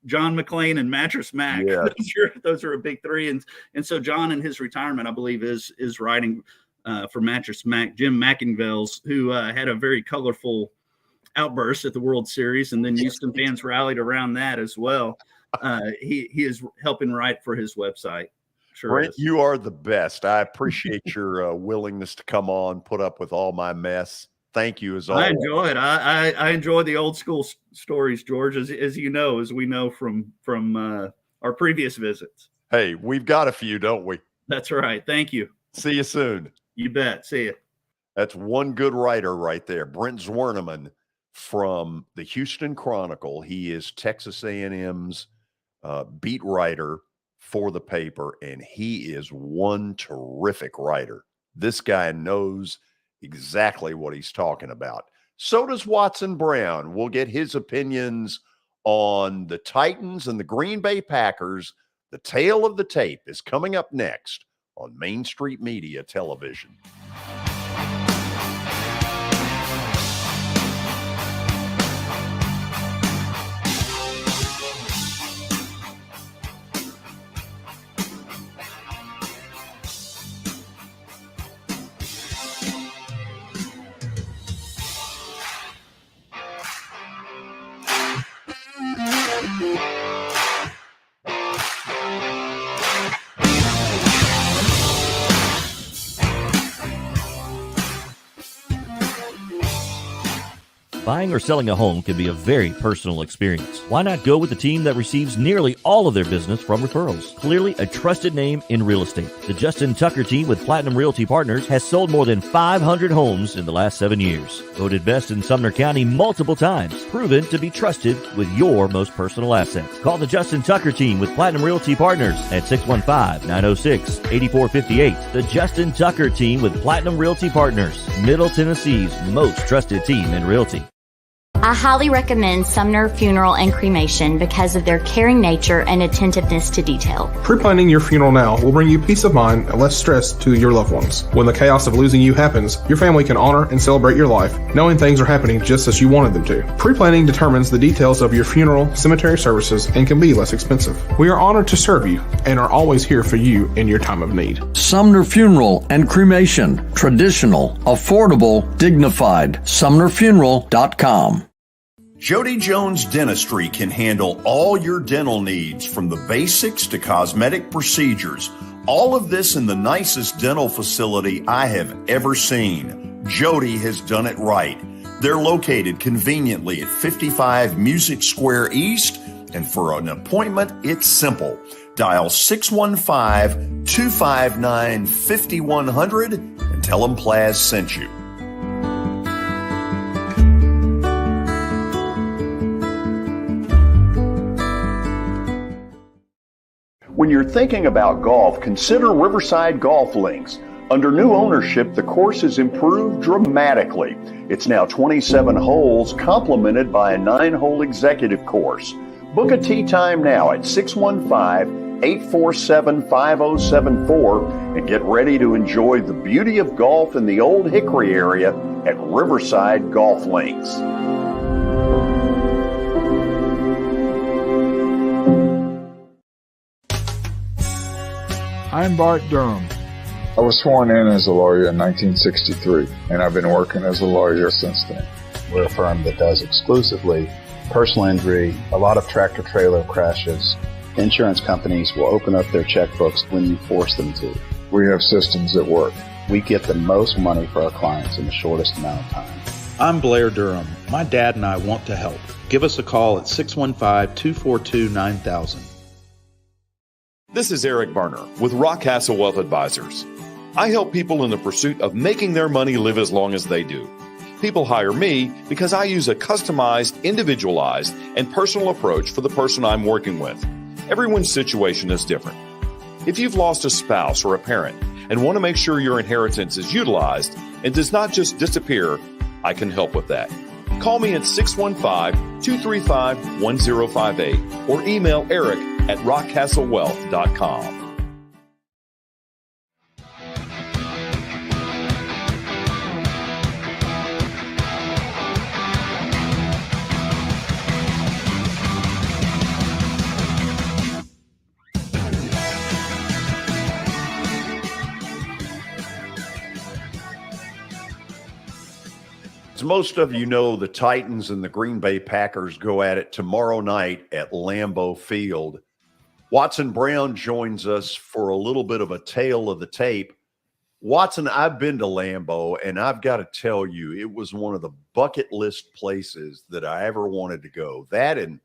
John McClain and Mattress Mac. Yeah. Those are a big three. And so John, in his retirement, I believe, is writing for Mattress Mac. Jim McIngvales, who had a very colorful outburst at the World Series, and then Houston fans rallied around that as well. He is helping write for his website. Sure, Brent, you are the best. I appreciate your willingness to come on, put up with all my mess. Thank you as always. I enjoy it. I enjoy the old school stories, George, as you know, as we know from our previous visits. Hey, we've got a few, don't we? That's right. Thank you. See you soon. You bet. See you. That's one good writer right there, Brent Zwerneman from the Houston Chronicle. He is Texas A&M's beat writer for the paper, and he is one terrific writer. This guy knows exactly what he's talking about. So does Watson Brown. We'll get his opinions on the Titans and the Green Bay Packers. The tale of the tape is coming up next on Main Street Media Television. Buying or selling a home can be a very personal experience. Why not go with the team that receives nearly all of their business from referrals? Clearly a trusted name in real estate. The Justin Tucker team with Platinum Realty Partners has sold more than 500 homes in the last 7 years. Voted best in Sumner County multiple times. Proven to be trusted with your most personal assets. Call the Justin Tucker team with Platinum Realty Partners at 615-906-8458. The Justin Tucker team with Platinum Realty Partners, Middle Tennessee's most trusted team in realty. I highly recommend Sumner Funeral and Cremation because of their caring nature and attentiveness to detail. Pre-planning your funeral now will bring you peace of mind and less stress to your loved ones. When the chaos of losing you happens, your family can honor and celebrate your life, knowing things are happening just as you wanted them to. Pre-planning determines the details of your funeral, cemetery services, and can be less expensive. We are honored to serve you and are always here for you in your time of need. Sumner Funeral and Cremation. Traditional, affordable, dignified. SumnerFuneral.com. Jody Jones Dentistry can handle all your dental needs, from the basics to cosmetic procedures. All of this in the nicest dental facility I have ever seen. Jody has done it right. They're located conveniently at 55 Music Square East, and for an appointment, it's simple. Dial 615-259-5100 and tell them Plaz sent you. When you're thinking about golf, consider Riverside Golf Links. Under new ownership, the course has improved dramatically. It's now 27 holes, complemented by a 9-hole executive course. Book a tee time now at 615-847-5074 and get ready to enjoy the beauty of golf in the Old Hickory area at Riverside Golf Links. I'm Bart Durham. I was sworn in as a lawyer in 1963, and I've been working as a lawyer since then. We're a firm that does exclusively personal injury, a lot of tractor-trailer crashes. Insurance companies will open up their checkbooks when you force them to. We have systems that work. We get the most money for our clients in the shortest amount of time. I'm Blair Durham. My dad and I want to help. Give us a call at 615-242-9000. This is Eric Berner with Rock Castle Wealth Advisors. I help people in the pursuit of making their money live as long as they do. People hire me because I use a customized, individualized, and personal approach for the person I'm working with. Everyone's situation is different. If you've lost a spouse or a parent and want to make sure your inheritance is utilized and does not just disappear, I can help with that. Call me at 615-235-1058 or email Eric at rockcastlewealth.com. As most of you know, the Titans and the Green Bay Packers go at it tomorrow night at Lambeau Field. Watson Brown joins us for a little bit of a tale of the tape. Watson, I've been to Lambeau, and I've got to tell you, it was one of the bucket list places that I ever wanted to go. That and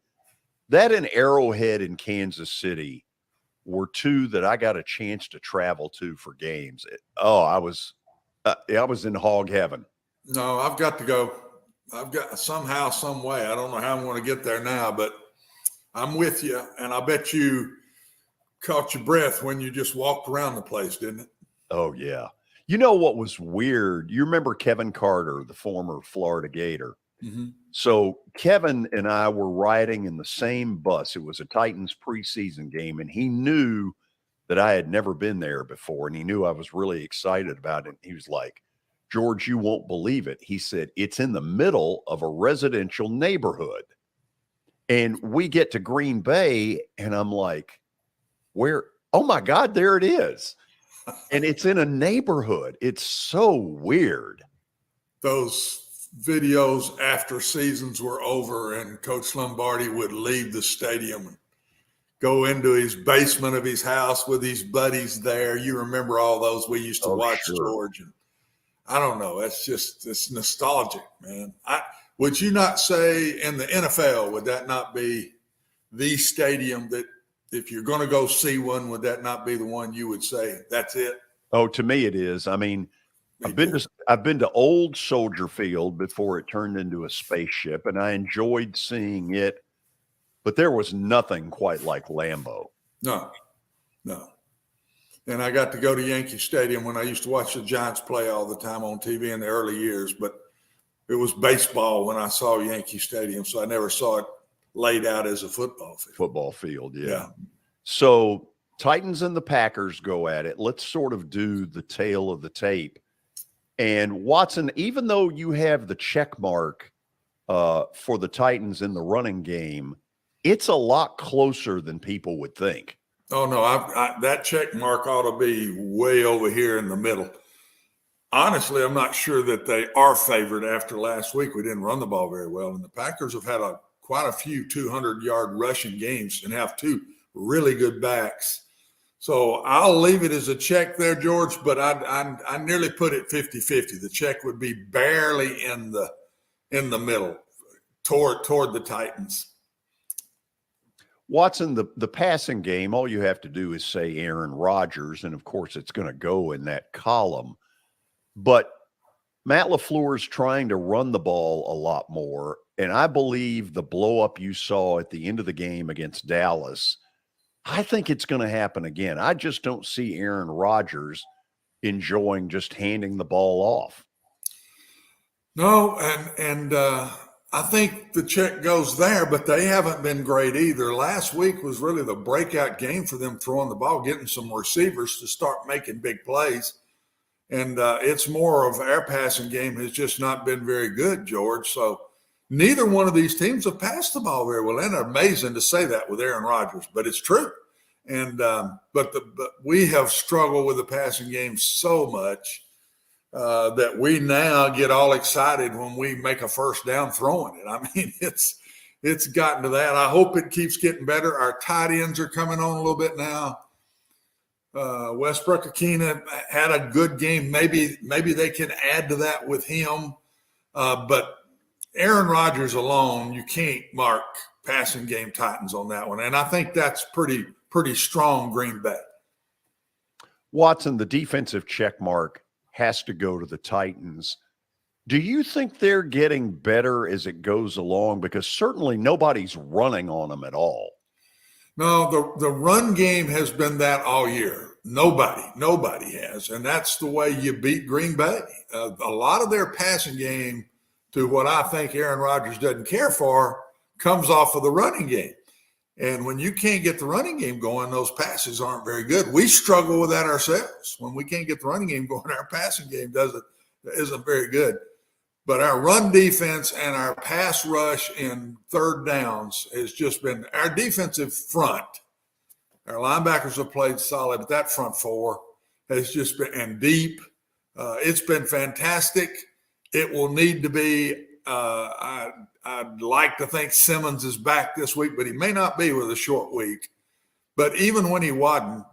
Arrowhead in Kansas City were two that I got a chance to travel to for games. I was in hog heaven. No, I've got to go. I've got somehow, some way. I don't know how I'm going to get there now, but I'm with you. And I bet you caught your breath when you just walked around the place, didn't it? Oh, yeah. You know what was weird? You remember Kevin Carter, the former Florida Gator. Mm-hmm. So Kevin and I were riding in the same bus. It was a Titans preseason game, and he knew that I had never been there before, and he knew I was really excited about it. He was like, George, you won't believe it. He said, it's in the middle of a residential neighborhood. And we get to Green Bay, and I'm like, where? Oh, my God, there it is. And it's in a neighborhood. It's so weird. Those videos after seasons were over and Coach Lombardi would leave the stadium and go into his basement of his house with his buddies there. You remember all those we used to watch, sure. George. And I don't know. It's nostalgic, man. Would you not say in the NFL, would that not be the stadium that if you're going to go see one, would that not be the one you would say that's it? Oh, to me it is. I mean, I've been to old Soldier Field before it turned into a spaceship, and I enjoyed seeing it, but there was nothing quite like Lambeau. No. And I got to go to Yankee Stadium when I used to watch the Giants play all the time on TV in the early years, but it was baseball when I saw Yankee Stadium, so I never saw it laid out as a football field. Yeah. So Titans and the Packers go at it. Let's sort of do the tail of the tape. And Watson, even though you have the check mark for the Titans in the running game, it's a lot closer than people would think. Oh, no, that check mark ought to be way over here in the middle. Honestly, I'm not sure that they are favored after last week. We didn't run the ball very well, and the Packers have had quite a few 200-yard rushing games and have two really good backs. So I'll leave it as a check there, George, but I nearly put it 50-50. The check would be barely in the middle toward the Titans. Watson, the passing game, all you have to do is say Aaron Rodgers, and of course it's going to go in that column. But Matt LaFleur's trying to run the ball a lot more, and I believe the blow-up you saw at the end of the game against Dallas, I think it's going to happen again. I just don't see Aaron Rodgers enjoying just handing the ball off. No, and I think the check goes there, but they haven't been great either. Last week was really the breakout game for them throwing the ball, getting some receivers to start making big plays. And it's more of our passing game has just not been very good, George. So neither one of these teams have passed the ball very well. And it's amazing to say that with Aaron Rodgers, but it's true. And but we have struggled with the passing game so much that we now get all excited when we make a first down throwing it. I mean, it's gotten to that. I hope it keeps getting better. Our tight ends are coming on a little bit now. Westbrook-Akina had a good game. Maybe they can add to that with him. But Aaron Rodgers alone, you can't mark passing game Titans on that one. And I think that's pretty strong Green Bay. Watson, the defensive check mark has to go to the Titans. Do you think they're getting better as it goes along? Because certainly nobody's running on them at all. No, the run game has been that all year. Nobody has. And that's the way you beat Green Bay. A lot of their passing game, to what I think Aaron Rodgers doesn't care for, comes off of the running game. And when you can't get the running game going, those passes aren't very good. We struggle with that ourselves. When we can't get the running game going, our passing game isn't very good. But our run defense and our pass rush in third downs has just been our defensive front. Our linebackers have played solid, but that front four has just been, and deep. It's been fantastic. It will need to be, I'd like to think Simmons is back this week, but he may not be with a short week. But even when he wasn't,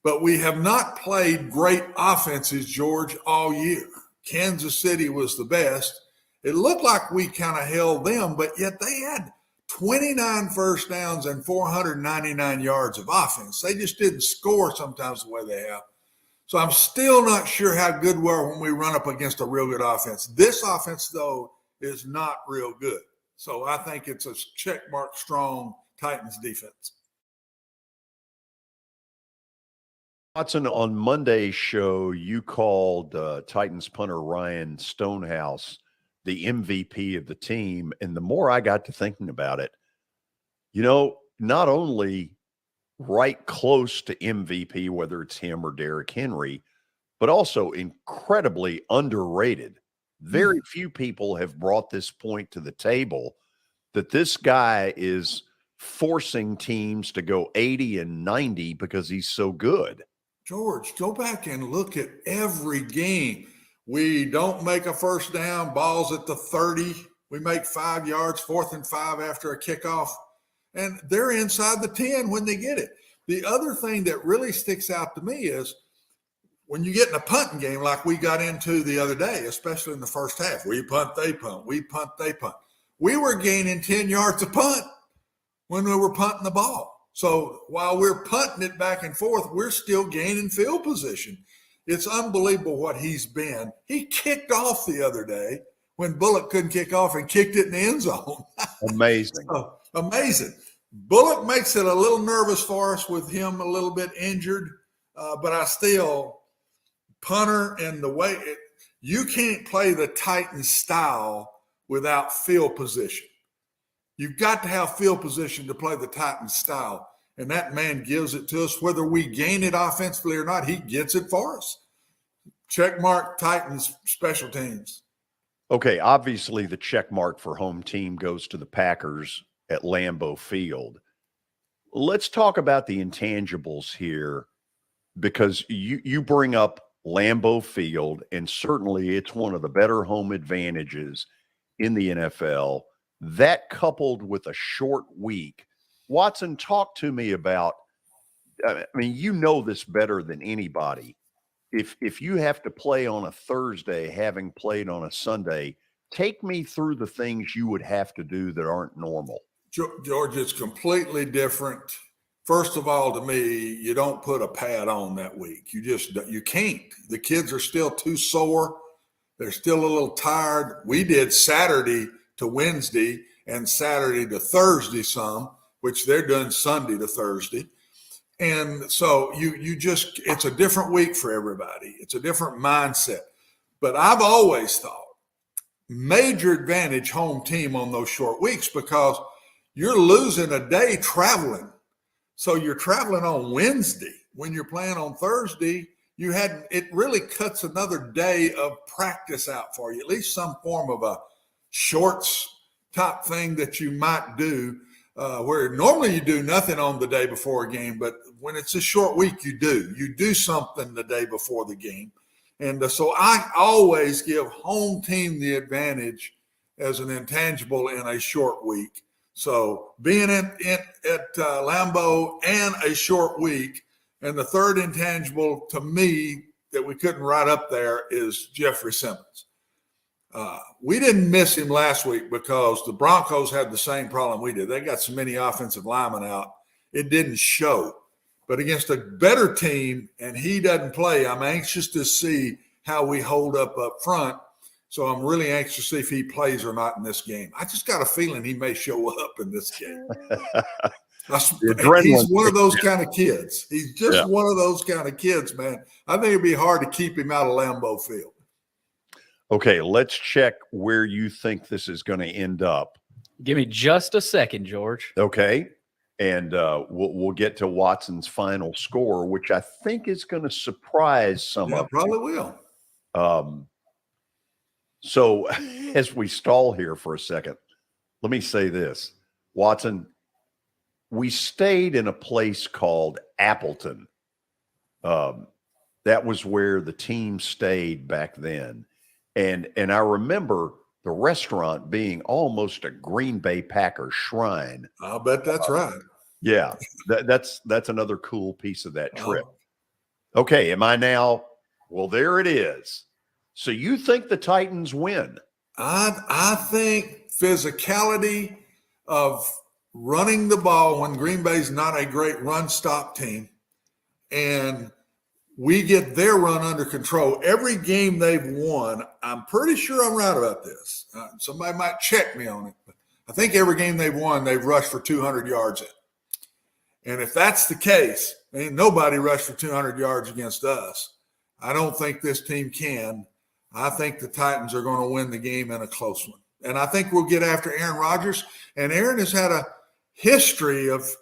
but we have not played great offenses, George, all year. Kansas City was the best. It looked like we kind of held them, but yet they had 29 first downs and 499 yards of offense. They just didn't score sometimes the way they have. So I'm still not sure how good we are when we run up against a real good offense. This offense, though, is not real good. So I think it's a checkmark strong Titans defense. Watson, on Monday's show, you called Titans punter Ryan Stonehouse the MVP of the team. And the more I got to thinking about it, not only right close to MVP, whether it's him or Derrick Henry, but also incredibly underrated. Very few people have brought this point to the table that this guy is forcing teams to go 80 and 90 because he's so good. George, go back and look at every game. We don't make a first down, balls at the 30. We make 5 yards, 4th and 5 after a kickoff, and they're inside the 10 when they get it. The other thing that really sticks out to me is when you get in a punting game like we got into the other day, especially in the first half, we punt, they punt, we punt, they punt. We were gaining 10 yards a punt when we were punting the ball. So while we're punting it back and forth, we're still gaining field position. It's unbelievable what he's been. He kicked off the other day when Bullock couldn't kick off and kicked it in the end zone. Amazing. Amazing. Bullock makes it a little nervous for us with him a little bit injured, but I still – punter and the way you can't play the Titans style without field position. You've got to have field position to play the Titans style. And that man gives it to us. Whether we gain it offensively or not, he gets it for us. Check mark Titans special teams. Okay, obviously the check mark for home team goes to the Packers at Lambeau Field. Let's talk about the intangibles here, because you bring up Lambeau Field, and certainly it's one of the better home advantages in the NFL. That coupled with a short week. Watson, talk to me about, I mean, you know this better than anybody. If you have to play on a Thursday, having played on a Sunday, take me through the things you would have to do that aren't normal. George, it's completely different. First of all, to me, you don't put a pad on that week. You can't. The kids are still too sore. They're still a little tired. We did Saturday to Wednesday and Saturday to Thursday some, which they're doing Sunday to Thursday. And so it's a different week for everybody. It's a different mindset. But I've always thought major advantage home team on those short weeks, because you're losing a day traveling. So you're traveling on Wednesday. When you're playing on Thursday, it really cuts another day of practice out for you, at least some form of a shorts type thing that you might do, where normally you do nothing on the day before a game, but when it's a short week, you do something the day before the game. And so I always give home team the advantage as an intangible in a short week. So being at Lambeau and a short week, and the third intangible to me that we couldn't write up there is Jeffrey Simmons. We didn't miss him last week because the Broncos had the same problem we did. They got so many offensive linemen out. It didn't show. But against a better team, and he doesn't play, I'm anxious to see how we hold up front. So I'm really anxious to see if he plays or not in this game. I just got a feeling he may show up in this game. He's one of those kind of kids. He's just one of those kind of kids, man. I think it'd be hard to keep him out of Lambeau Field. Okay, let's check where you think this is going to end up. Give me just a second, George. Okay, and we'll get to Watson's final score, which I think is going to surprise some of you. Probably will. So as we stall here for a second, let me say this. Watson, we stayed in a place called Appleton. That was where the team stayed back then. And I remember the restaurant being almost a Green Bay Packers shrine. I'll bet that's right. Yeah, that's another cool piece of that trip. Okay, am I now? Well, there it is. So you think the Titans win? I think physicality of running the ball when Green Bay's not a great run-stop team, and we get their run under control. Every game they've won, I'm pretty sure I'm right about this. Somebody might check me on it, but I think every game they've won, they've rushed for 200 yards in. And if that's the case, ain't nobody rushed for 200 yards against us. I don't think this team can. I think the Titans are going to win the game in a close one. And I think we'll get after Aaron Rodgers. And Aaron has had a history of, if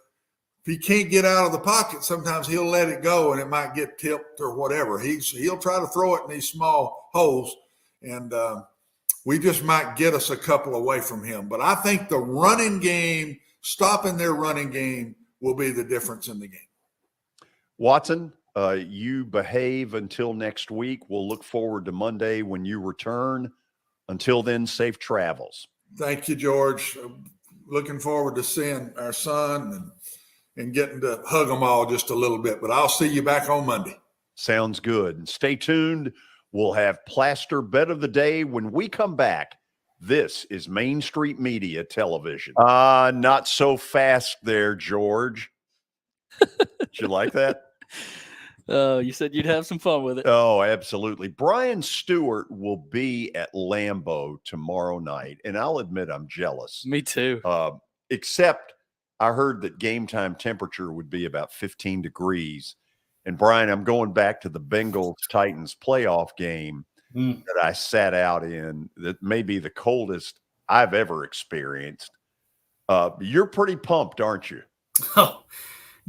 he can't get out of the pocket, sometimes he'll let it go and it might get tipped or whatever. He'll try to throw it in these small holes, and we just might get us a couple away from him. But I think the running game, stopping their running game, will be the difference in the game. Watson, you behave until next week. We'll look forward to Monday when you return. Until then, safe travels. Thank you, George. Looking forward to seeing our son and getting to hug them all just a little bit. But I'll see you back on Monday. Sounds good. And stay tuned. We'll have Plaster Bet of the Day when we come back. This is Main Street Media Television. Not so fast there, George. Did you like that? You said you'd have some fun with it. Oh, absolutely. Brian Stewart will be at Lambeau tomorrow night, and I'll admit I'm jealous. Me too. Except I heard that game time temperature would be about 15 degrees. And Brian, I'm going back to the Bengals-Titans playoff game that I sat out in that may be the coldest I've ever experienced. You're pretty pumped, aren't you? Oh,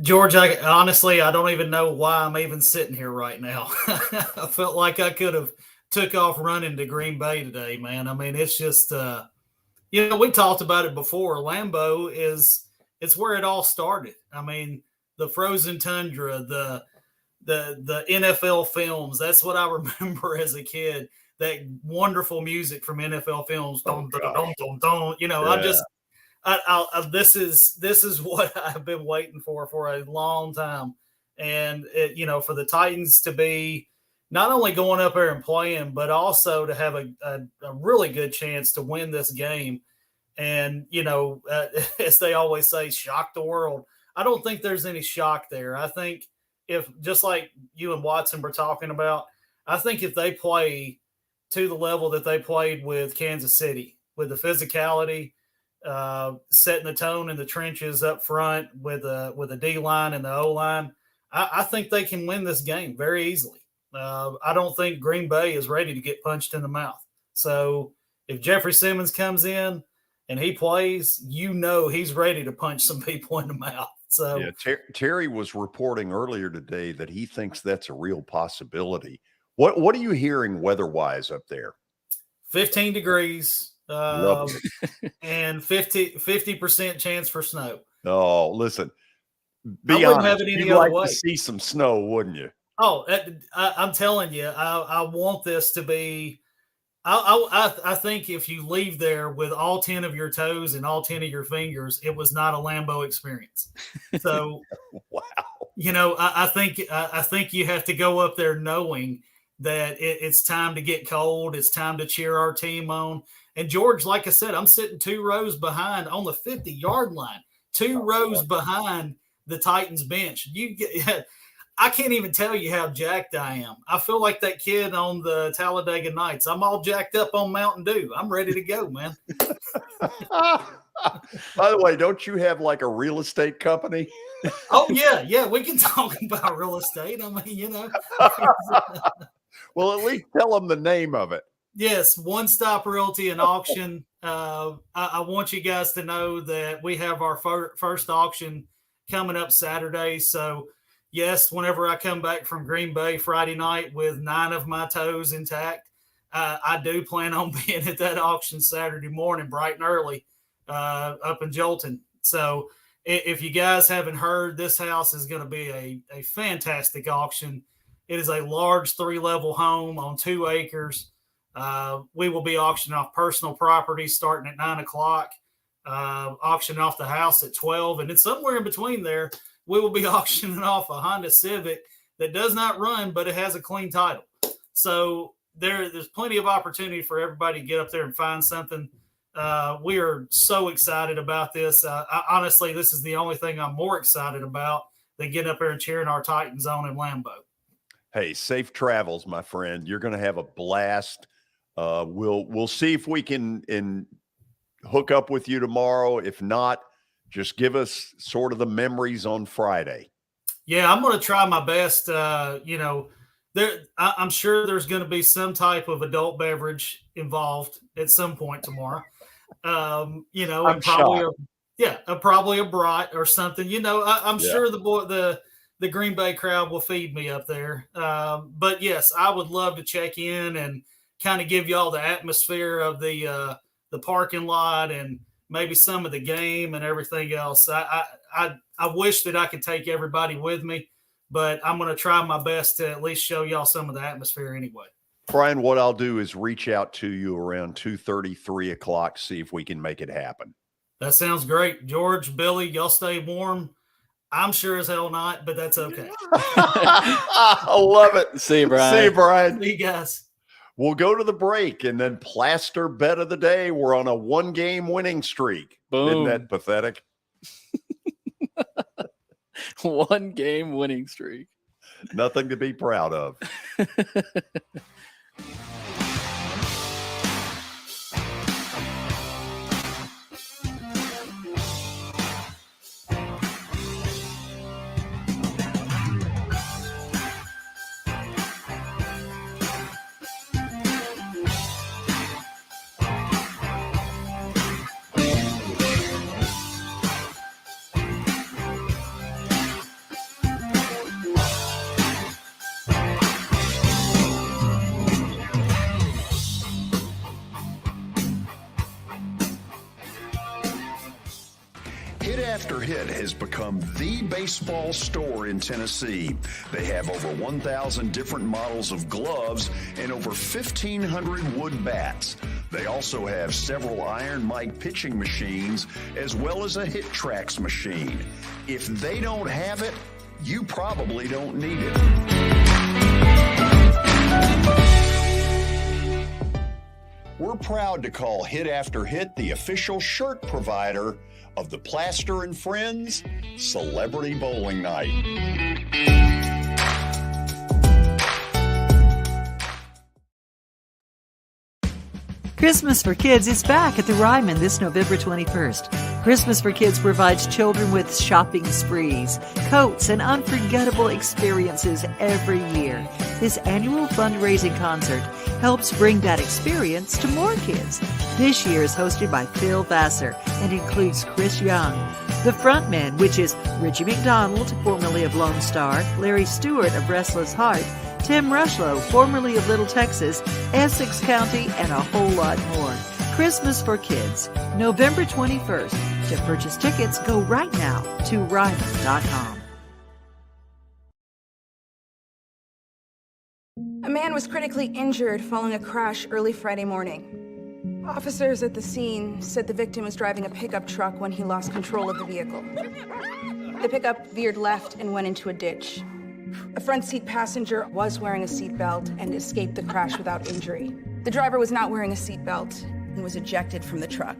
George, honestly, I don't even know why I'm even sitting here right now. I felt like I could have took off running to Green Bay today, man. I mean, it's just, we talked about it before. Lambeau it's where it all started. I mean, the frozen tundra, the NFL films. That's what I remember as a kid. That wonderful music from NFL films. This is what I've been waiting for a long time. And for the Titans to be not only going up there and playing, but also to have a really good chance to win this game. And, as they always say, shock the world. I don't think there's any shock there. I think if, just like you and Watson were talking about, I think if they play to the level that they played with Kansas City, with the physicality, setting the tone in the trenches up front with a D-line and the O-line, I think they can win this game very easily. I don't think Green Bay is ready to get punched in the mouth. So if Jeffrey Simmons comes in and he plays, he's ready to punch some people in the mouth. So yeah, Terry was reporting earlier today that he thinks that's a real possibility. What are you hearing weather-wise up there? 15 degrees and 50% chance for snow. Oh, listen, be honest. You'd like to see some snow, wouldn't you? Oh, I'm telling you, I want this to be. I think if you leave there with all 10 of your toes and all 10 of your fingers, it was not a Lambeau experience. So, wow. I think you have to go up there knowing that it's time to get cold. It's time to cheer our team on. And George, like I said, I'm sitting 2 rows behind on the 50-yard line, 2 rows behind the Titans bench. I can't even tell you how jacked I am. I feel like that kid on the Talladega Nights. I'm all jacked up on Mountain Dew. I'm ready to go, man. By the way, don't you have like a real estate company? Oh, yeah. We can talk about real estate. I mean, Well, at least tell them the name of it. Yes, One Stop Realty and Auction. I want you guys to know that we have our first auction coming up Saturday. So, yes, whenever I come back from Green Bay Friday night with 9 of my toes intact, I do plan on being at that auction Saturday morning, bright and early, up in Jolton. So if you guys haven't heard, this house is going to be a fantastic auction. It is a large 3-level home on 2 acres. We will be auctioning off personal property starting at 9 o'clock, auctioning off the house at 12. And then somewhere in between there, we will be auctioning off a Honda Civic that does not run, but it has a clean title. So there's plenty of opportunity for everybody to get up there and find something. We are so excited about this. Honestly, this is the only thing I'm more excited about than getting up there and cheering our Titans on in Lambeau. Hey, safe travels, my friend. You're going to have a blast. We'll see if we can hook up with you tomorrow. If not, just give us sort of the memories on Friday. Yeah, I'm going to try my best. I'm sure there's going to be some type of adult beverage involved at some point tomorrow. And probably a brat or something. I'm sure the Green Bay crowd will feed me up there. But yes, I would love to check in and kind of give you all the atmosphere of the parking lot and maybe some of the game and everything else. I wish that I could take everybody with me, but I'm going to try my best to at least show y'all some of the atmosphere anyway. Brian, what I'll do is reach out to you around 2:30, 3 o'clock, see if we can make it happen. That sounds great. George, Billy, y'all stay warm. I'm sure as hell not, but that's okay. I love it. See you, Brian. See you, Brian. See you guys. We'll go to the break and then plaster bet of the day. We're on a 1-game winning streak. Boom. Isn't that pathetic? 1-game winning streak. Nothing to be proud of. Hit After Hit has become the baseball store in Tennessee. They have over 1,000 different models of gloves and over 1,500 wood bats. They also have several Iron Mike pitching machines as well as a Hit Trax machine. If they don't have it, you probably don't need it. We're proud to call Hit After Hit the official shirt provider of the Plaster and Friends Celebrity Bowling Night. Christmas for Kids is back at the Ryman this November 21st. Christmas for Kids provides children with shopping sprees, coats, and unforgettable experiences every year. This annual fundraising concert helps bring that experience to more kids. This year is hosted by Phil Vassar and includes Chris Young. The frontmen, which is Richie McDonald, formerly of Lone Star, Larry Stewart of Restless Heart, Tim Rushlow, formerly of Little Texas, Essex County, and a whole lot more. Christmas for Kids, November 21st. To purchase tickets, go right now to Ryman.com. A man was critically injured following a crash early Friday morning. Officers at the scene said the victim was driving a pickup truck when he lost control of the vehicle. The pickup veered left and went into a ditch. A front seat passenger was wearing a seatbelt and escaped the crash without injury. The driver was not wearing a seatbelt and was ejected from the truck.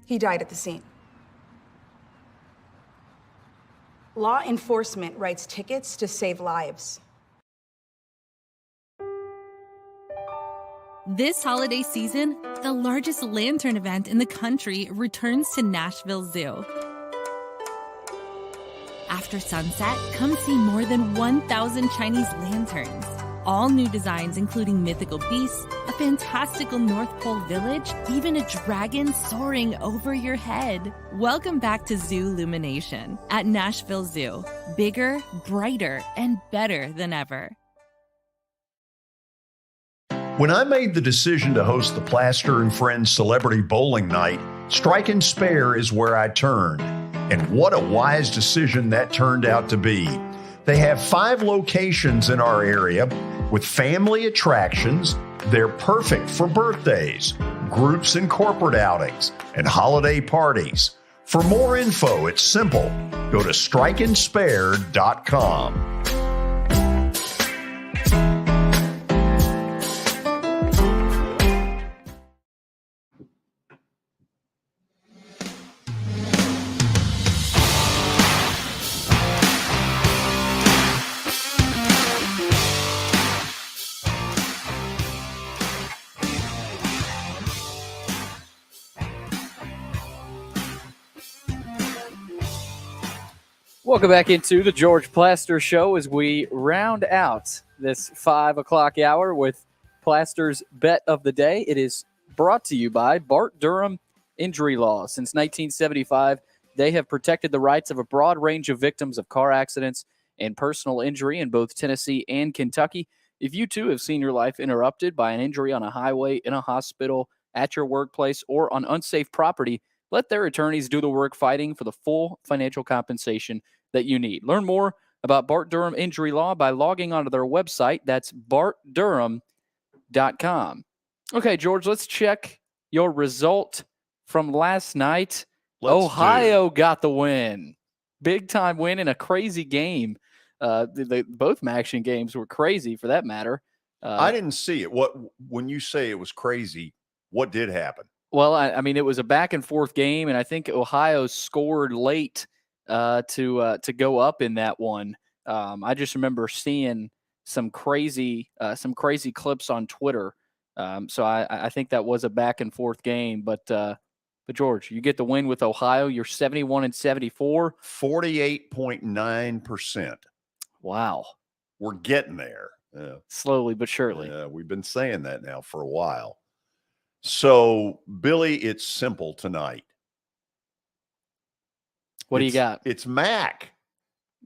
He died at the scene. Law enforcement writes tickets to save lives. This holiday season, the largest lantern event in the country returns to Nashville Zoo. After sunset, come see more than 1,000 Chinese lanterns. All new designs including mythical beasts, a fantastical North Pole village, even a dragon soaring over your head. Welcome back to Zoo Illumination at Nashville Zoo. Bigger, brighter, and better than ever. When I made the decision to host the Plaster and Friends Celebrity Bowling Night, Strike and Spare is where I turned. And what a wise decision that turned out to be. They have 5 locations in our area with family attractions. They're perfect for birthdays, groups and corporate outings, and holiday parties. For more info, it's simple. Go to strikeandspare.com. Welcome back into the George Plaster Show as we round out this 5 o'clock hour with Plaster's Bet of the Day. It is brought to you by Bart Durham Injury Law. Since 1975, they have protected the rights of a broad range of victims of car accidents and personal injury in both Tennessee and Kentucky. If you too have seen your life interrupted by an injury on a highway, in a hospital, at your workplace, or on unsafe property, let their attorneys do the work fighting for the full financial compensation that you need. Learn more about Bart Durham Injury Law by logging onto their website. That's bartdurham.com. Okay, George, let's check your result from last night. Ohio got the win. Big time win in a crazy game. Both action games were crazy for that matter. I didn't see it. When you say it was crazy, what did happen? Well, I mean, it was a back and forth game, and I think Ohio scored late to go up in that one. I just remember seeing some crazy clips on Twitter. So I think that was a back and forth game. But George, you get the win with Ohio. You're 71-74, 48.9%. Wow, we're getting there. Slowly but surely. Yeah, we've been saying that now for a while. So, Billy, it's simple tonight. What do you got? It's MAC.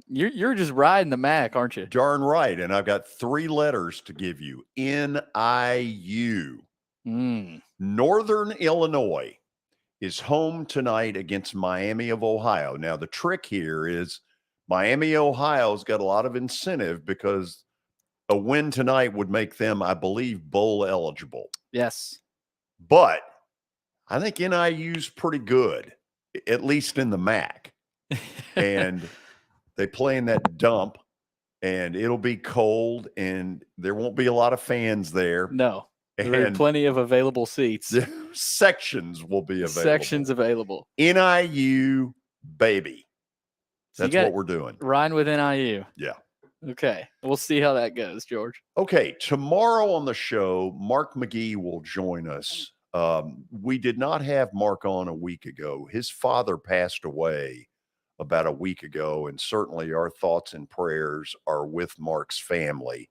You're just riding the MAC, aren't you? Darn right. And I've got 3 letters to give you. NIU. Northern Illinois is home tonight against Miami of Ohio. Now, the trick here is Miami, Ohio's got a lot of incentive because a win tonight would make them, I believe, bowl eligible. Yes. But I think NIU's pretty good, at least in the MAC. And they play in that dump, and it'll be cold, and there won't be a lot of fans there. No. There are plenty of available seats. Sections will be available. Sections available. NIU, baby. So that's what we're doing. Riding with NIU. Yeah. Okay. We'll see how that goes, George. Okay. Tomorrow on the show, Mark McGee will join us. We did not have Mark on a week ago. His father passed away about a week ago, and certainly our thoughts and prayers are with Mark's family.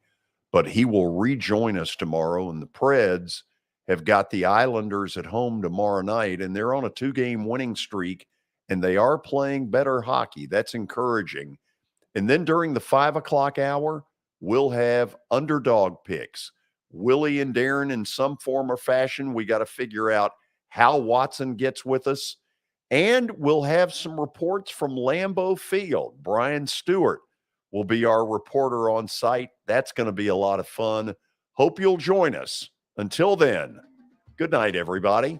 But he will rejoin us tomorrow, and the Preds have got the Islanders at home tomorrow night, and they're on a 2-game winning streak, and they are playing better hockey. That's encouraging. And then during the 5 o'clock hour, we'll have underdog picks. Willie and Darren, in some form or fashion, we got to figure out how Watson gets with us. And we'll have some reports from Lambeau Field. Brian Stewart will be our reporter on site. That's going to be a lot of fun. Hope you'll join us. Until then, good night, everybody.